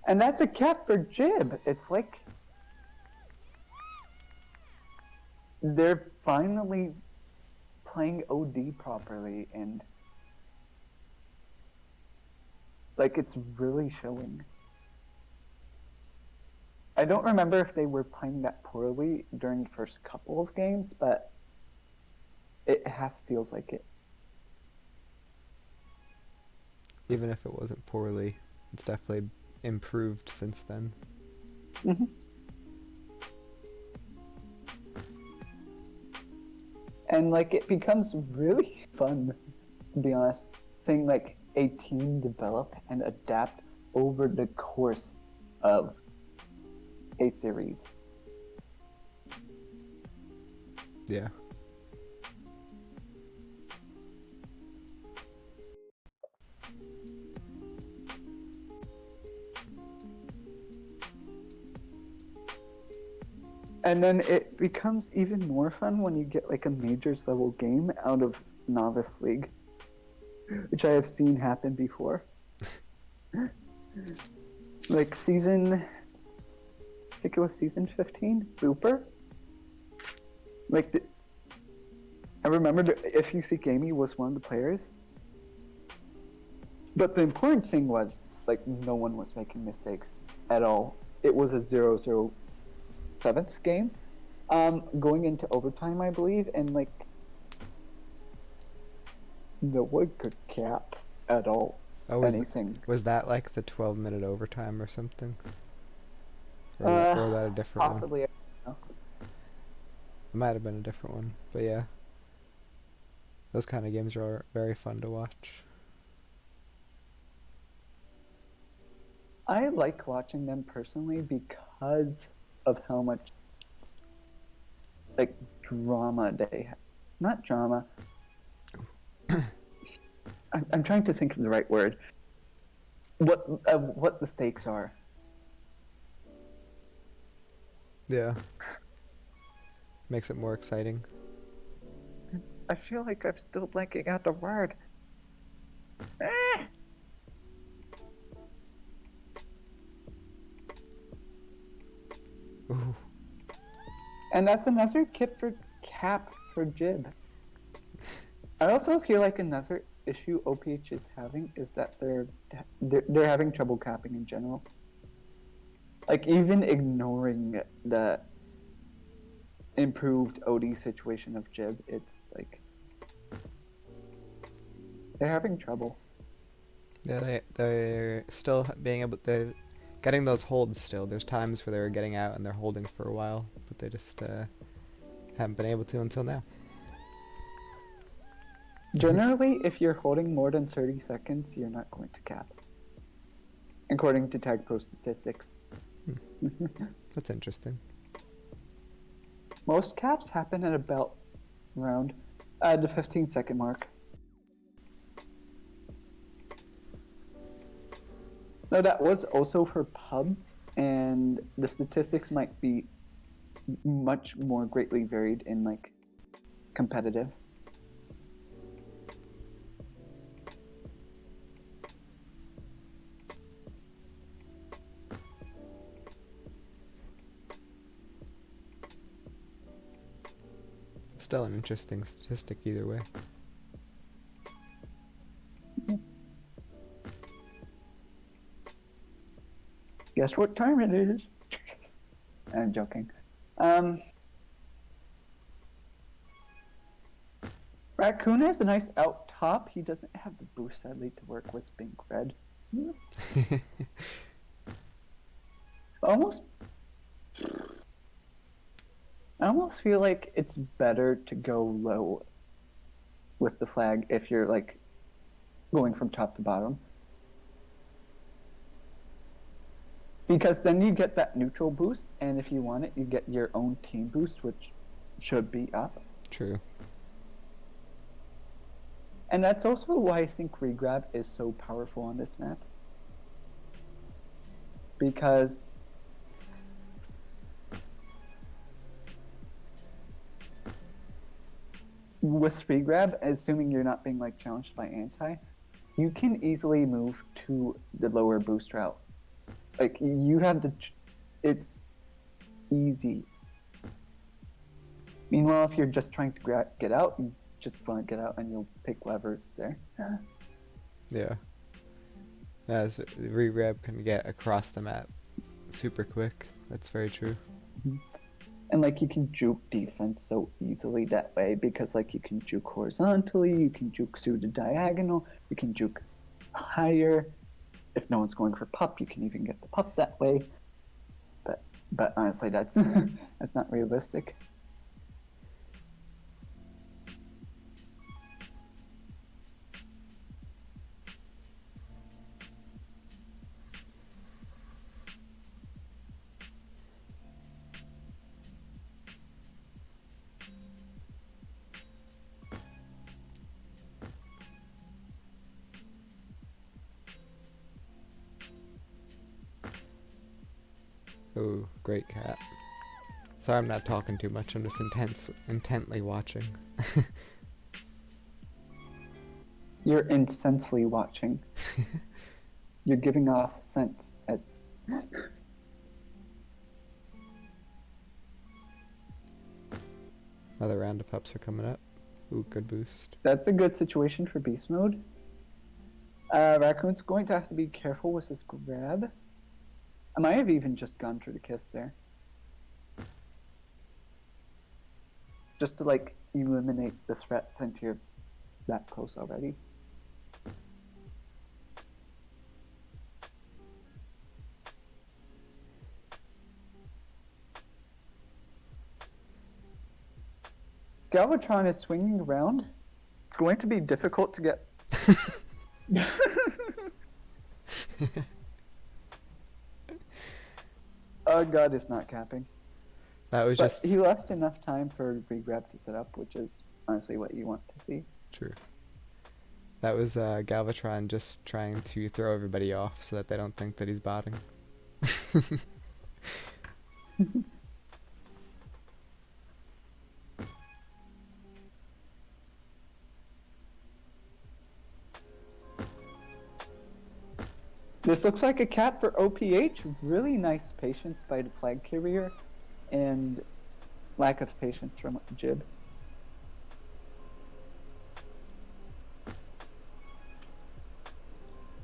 And that's a cap for JIB. It's like they're finally playing OD properly, and like it's really showing. I don't remember if they were playing that poorly during the first couple of games, but it feels like it. Even if it wasn't poorly, it's definitely improved since then. Hmm. And like it becomes really fun, to be honest, seeing like a team develop and adapt over the course of a series. Yeah. And then it becomes even more fun when you get like a majors level game out of novice league, which I have seen happen before. Like I think it was season 15, Booper. Like, I remember if you see Gamey was one of the players. But the important thing was, like, no one was making mistakes at all. It was a 0-0-7th game, going into overtime, I believe, and like, no one could cap at all anything. Was that like the 12-minute overtime or something? Or, Uh, or was that a different one? Possibly. I don't know. It might have been a different one, but yeah. Those kind of games are very fun to watch. I like watching them personally because of how much like drama they have. Not drama. I'm trying to think of the right word. What the stakes are. Yeah. Makes it more exciting. I feel like I'm still blanking out the word. Ooh. And that's another cap for JIB. I also feel like another issue OPH is having is that they're having trouble capping in general. Like even ignoring the improved OD situation of JIB, it's like they're having trouble. Yeah, they're still being able to getting those holds still. There's times where they're getting out and they're holding for a while, but they just haven't been able to until now. Generally, if you're holding more than 30 seconds, you're not going to cap, according to Tag Pro statistics. That's interesting. Most caps happen at about around the 15-second mark. No, that was also for pubs, and the statistics might be much more greatly varied in like competitive. It's still an interesting statistic either way. Guess what time it is? I'm joking. Raccoon has a nice out top. He doesn't have the boost sadly to work with Pink Red. Almost. I almost feel like it's better to go low with the flag if you're like going from top to bottom. Because then you get that neutral boost, and if you want it, you get your own team boost, which should be up. True. And that's also why I think regrab is so powerful on this map. Because with regrab, assuming you're not being like challenged by anti, you can easily move to the lower boost route. Like you have the, it's easy. Meanwhile, if you're just trying to get out, you just want to get out and you'll pick levers there. Yeah. As re-grab can get across the map super quick. That's very true. And like you can juke defense so easily that way because like you can juke horizontally, you can juke through the diagonal, you can juke higher. If no one's going for pup, you can even get the pup that way. But But honestly, that's that's not realistic. Ooh, great cat. Sorry, I'm not talking too much. I'm just intently watching. You're intensely watching. You're giving off sense at. Another round of pups are coming up. Ooh, good boost. That's a good situation for beast mode. Raccoon's going to have to be careful with his grab. I might have even just gone for the kiss there. Just to like eliminate this threat since you're that close already. Galvatron is swinging around. It's going to be difficult to get. God is not capping. That was But just he left enough time for regrab to set up, which is honestly what you want to see. true. That was Galvatron just trying to throw everybody off so that they don't think that he's botting. This looks like a cap for OPH. Really nice patience by the flag carrier and lack of patience from JIB.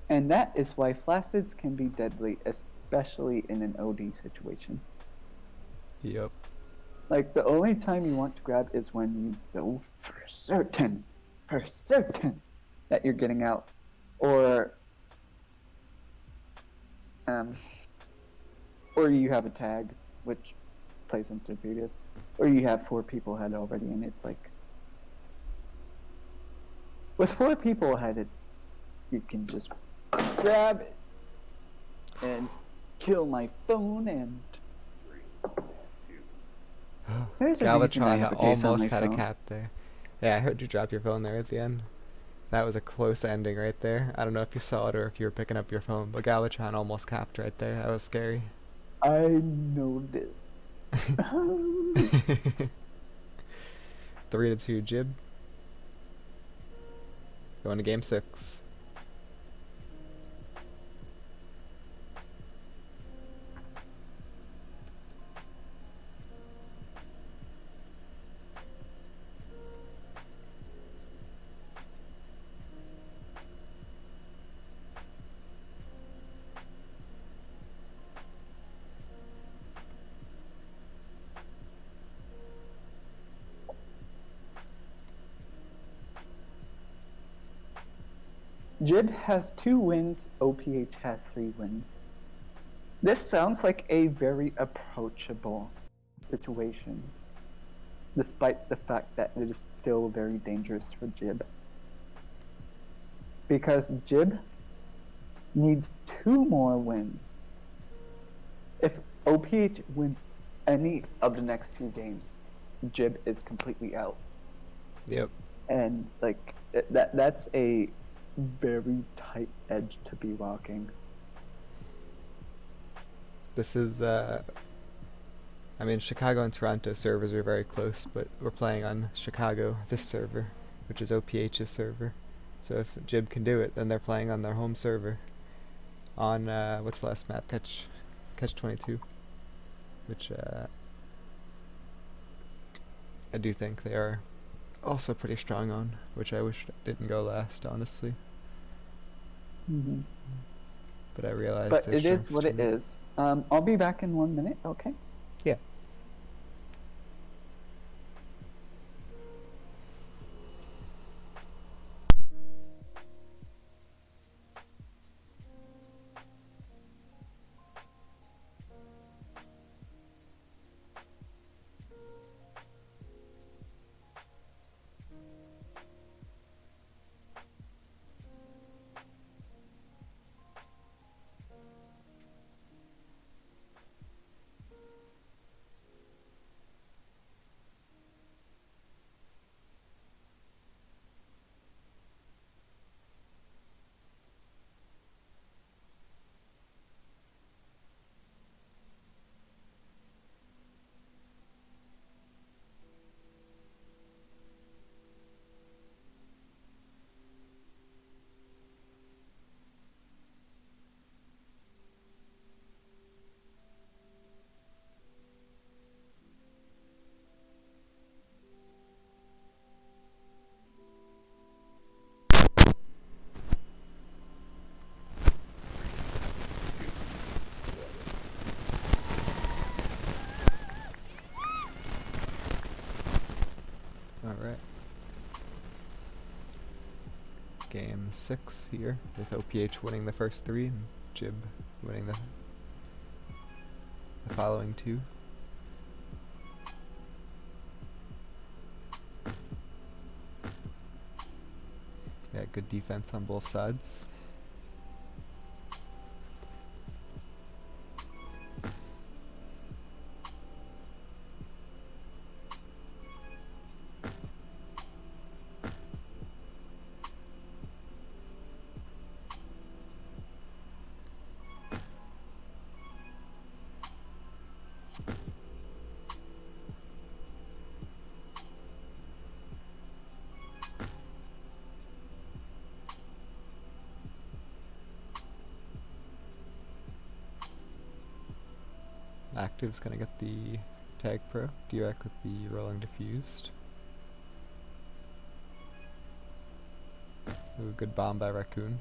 And that is why flacids can be deadly, especially in an OD situation. Yep. Like, the only time you want to grab is when you know for certain that you're getting out. Or you have a tag, which plays into previous, or you have 4 people ahead already, and it's like, with 4 people ahead, it's, you can just grab it and kill my phone and. There's a reason I Galvatron have a case on my almost had a phone. cap there. Yeah, I heard you drop your phone there at the end. That was a close ending right there. I don't know if you saw it or if you were picking up your phone, but Galvatron almost capped right there. That was scary. I noticed. 3-2 JIB. Going to game 6. JIB has 2 wins, OPH has 3 wins. This sounds like a very approachable situation, despite the fact that it is still very dangerous for JIB. Because JIB needs 2 more wins. If OPH wins any of the next 2 games, JIB is completely out. Yep. And like that's a very tight edge to be walking. This is, I mean, Chicago and Toronto servers are very close, but we're playing on Chicago, this server, which is OPH's server. So if JIB can do it, then they're playing on their home server. On, what's the last map? Catch 22. Which, I do think they are also pretty strong on, which I wish didn't go last, honestly. Mm-hmm. But I realized But their it is strengths what to it me. is. I'll be back in 1 minute, okay? Yeah. game 6 here, with OPH winning the first 3 and JIB winning the following 2. Yeah, good defense on both sides. Active's gonna get the tag pro. Direct with the rolling diffused. Ooh, good bomb by Raccoon.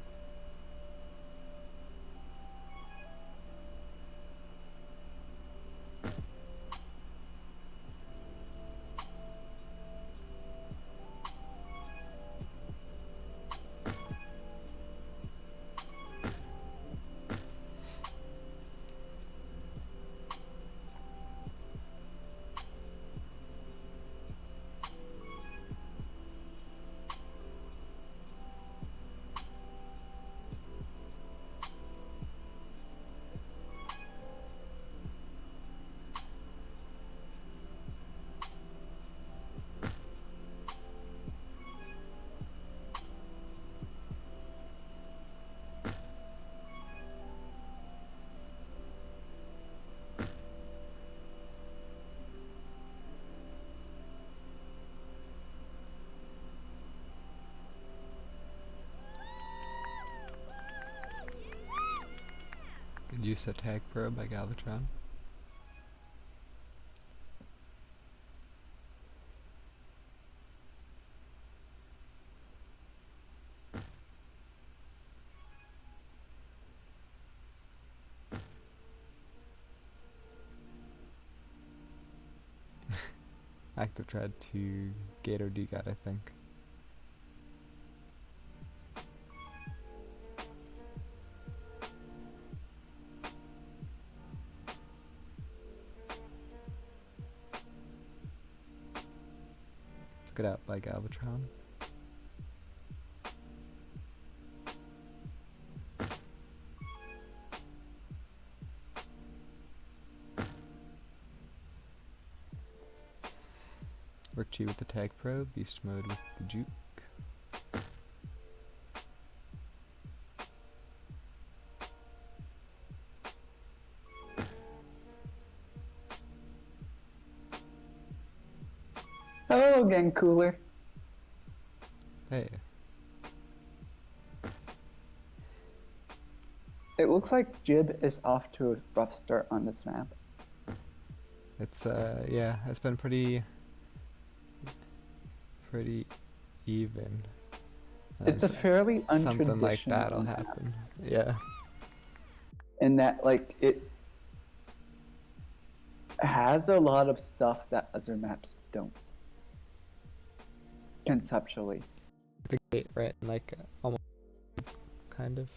Good use of tag pro by Galvatron. Active tried to Gator D-God, I think. Took it out by Galvatron. Richie with the tag pro, beast mode with the juke. Hello again, Cooler. Hey, It looks like JIB is off to a rough start on this map. it's yeah, it's been pretty even. It's a fairly untraditional something like that'll map, happen. Yeah. in that like it has a lot of stuff that other maps don't. Conceptually. The gate, right? Like almost kind of.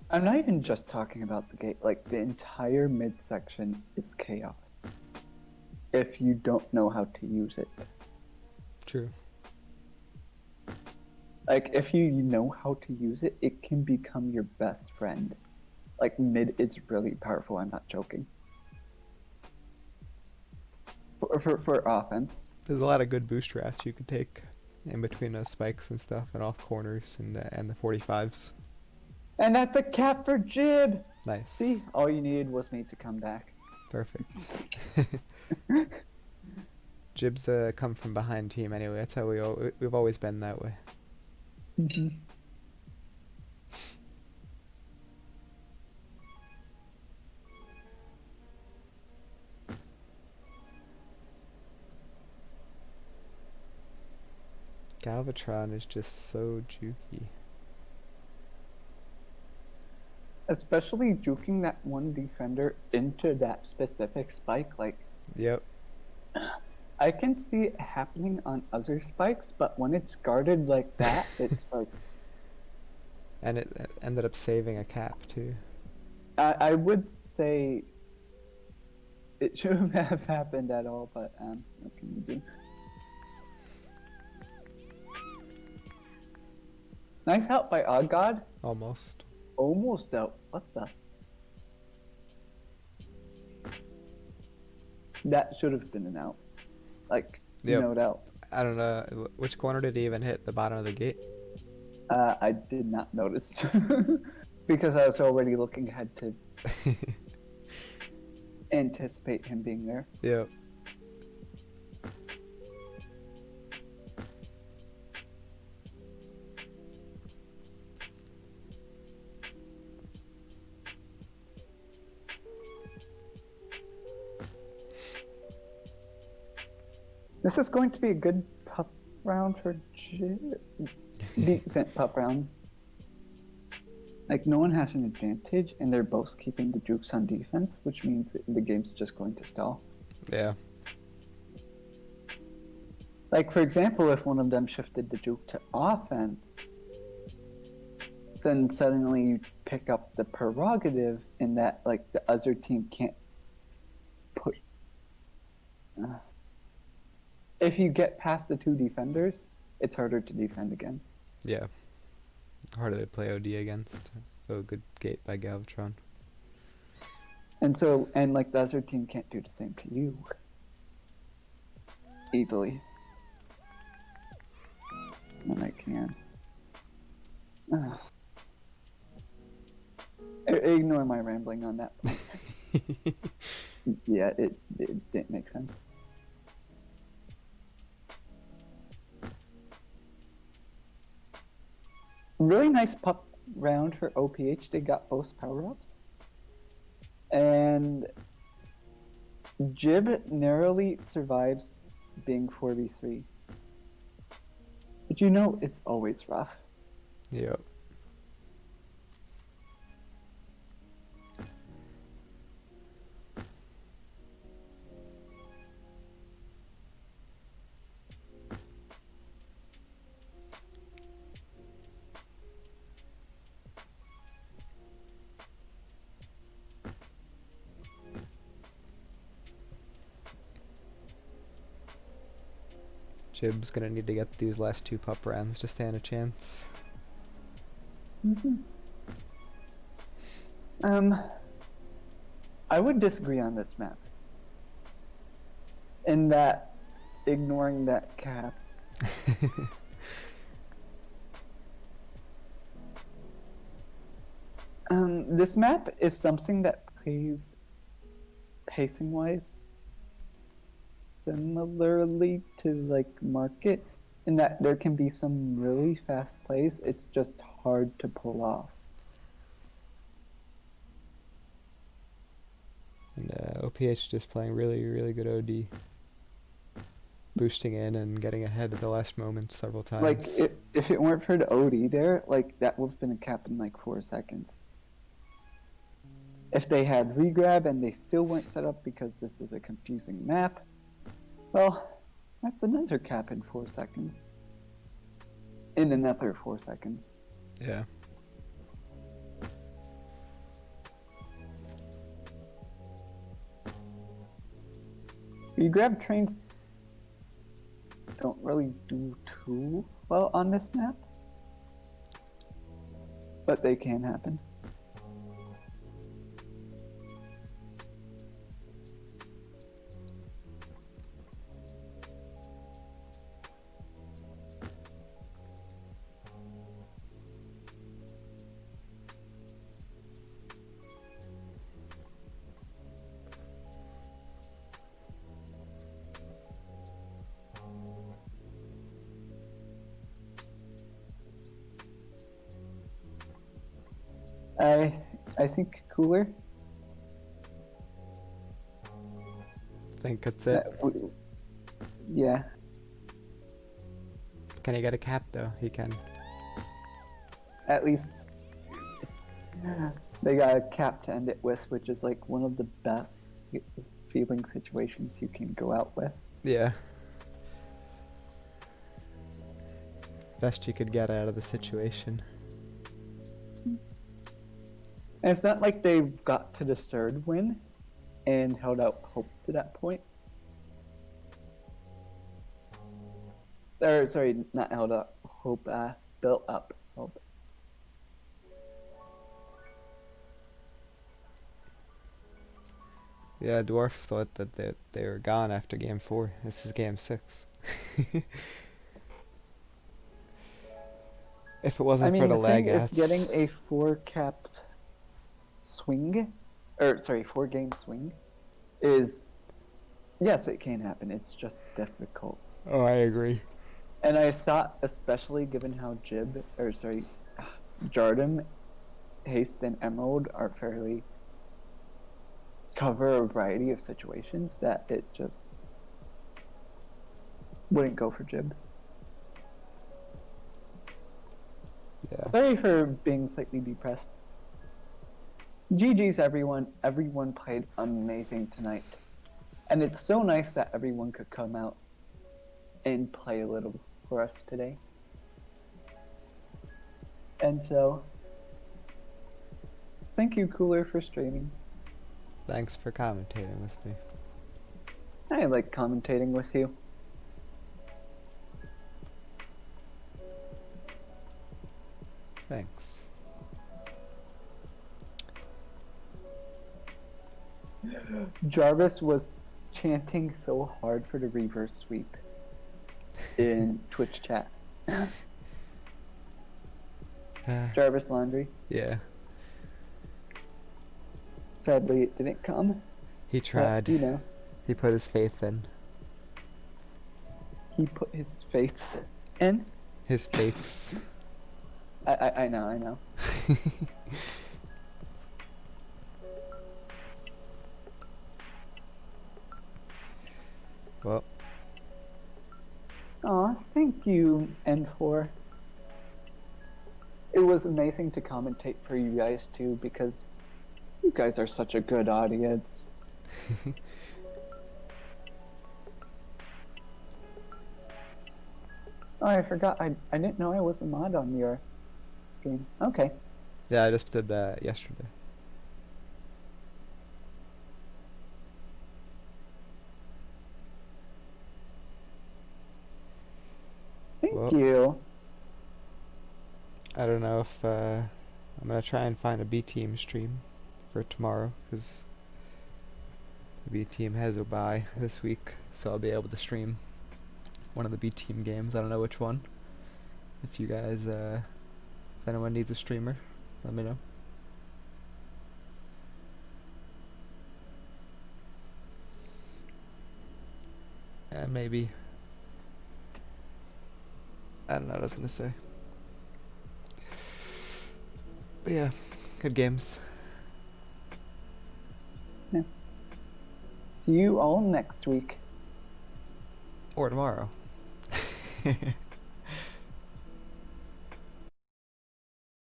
I'm not even just talking about the gate, like the entire midsection is chaos. If you don't know how to use it. True. Like if you know how to use it, it can become your best friend. Like mid is really powerful, I'm not joking. For offense. There's a lot of good boost routes you could take in between those spikes and stuff, and off corners and the 45s. And that's a cap for JIB! Nice. See, all you needed was me to come back. Perfect. Jib's come from behind team anyway. That's how we've always been that way. Mm-hmm. Galvatron is just so jukey. Especially juking that one defender into that specific spike, like Yep. I can see it happening on other spikes, but when it's guarded like that, it's like And it ended up saving a cap too. I would say it shouldn't have happened at all, but what can you do? Nice help by Odd God. Almost. Almost out. What the? That should have been an out. Like, Yep. no doubt. I don't know which corner did he even hit. The bottom of the gate. I did not notice because I was already looking ahead to anticipate him being there. Yep. This is going to be a good pup round for JIB. Decent pup round. Like, no one has an advantage, and they're both keeping the jukes on defense, which means the game's just going to stall. Yeah. Like, for example, if one of them shifted the juke to offense, then suddenly you pick up the prerogative in that, like, the other team can't push. If you get past the two defenders, it's harder to defend against. Yeah. Harder to play OD against. Oh, good gate by Galvatron. And so, and like the other team can't do the same to you easily. And I can. Ignore my rambling on that point. Yeah, it didn't make sense. Really nice pup round for OPH. They got both power-ups. And JIB narrowly survives being 4v3. But you know it's always rough. Yep. JIB's gonna need to get these last two pup rounds to stand a chance. I would disagree on this map. In that, ignoring that cap. This map is something that plays pacing-wise similarly to like Market, in that there can be some really fast plays. It's just hard to pull off. And OPH just playing really, really good OD. Boosting in and getting ahead at the last moment several times. Like, if it weren't for the OD there, like, that would have been a cap in like 4 seconds. If they had regrab and they still weren't set up because this is a confusing map, well, that's another cap in 4 seconds. In another 4 seconds. Yeah. Regrab trains don't really do too well on this map, but they can happen. I think Cooler. Think that's it. Yeah. Can he get a cap though? He can. At least they got a cap to end it with, which is like one of the best feeling situations you can go out with. Yeah. best you could get out of the situation. And it's not like they got to the third win and held out hope to that point. Or, sorry, not held up hope, built up hope. Yeah, Dwarf thought that they were gone after game 4. This is game 6. If it wasn't for the lag thing is outs. getting a 4-capped swing, or sorry, 4-game swing, is, yes, it can happen. It's just difficult. Oh, I agree. And I thought, especially given how JIB, or sorry, Jardim, Haste, and Emerald are fairly cover a variety of situations, that it just wouldn't go for JIB. Yeah. Sorry for being slightly depressed. GG's everyone. Everyone played amazing tonight. And it's so nice that everyone could come out and play a little for us today. And so, thank you, Kooler, for streaming. Thanks for commentating with me. I like commentating with you. Thanks. Jarvis was chanting so hard for the reverse sweep in Twitch chat. Jarvis Laundry. Yeah. Sadly, it didn't come. He tried. But, you know, He put his faith in. he put his faith in. His faiths. I know. Well, Aw, thank you, N4. It was amazing to commentate for you guys too, because you guys are such a good audience. Oh, I forgot. I didn't know I was a mod on your stream. Okay. yeah, I just did that yesterday. Thank Well, you. I don't know if I'm gonna try and find a B team stream for tomorrow, because the B team has a bye this week, so I'll be able to stream one of the B team games. I don't know which one. If you guys, if anyone needs a streamer, let me know. And maybe, I don't know what I was gonna say. But yeah, good games. See you all next week. Or tomorrow.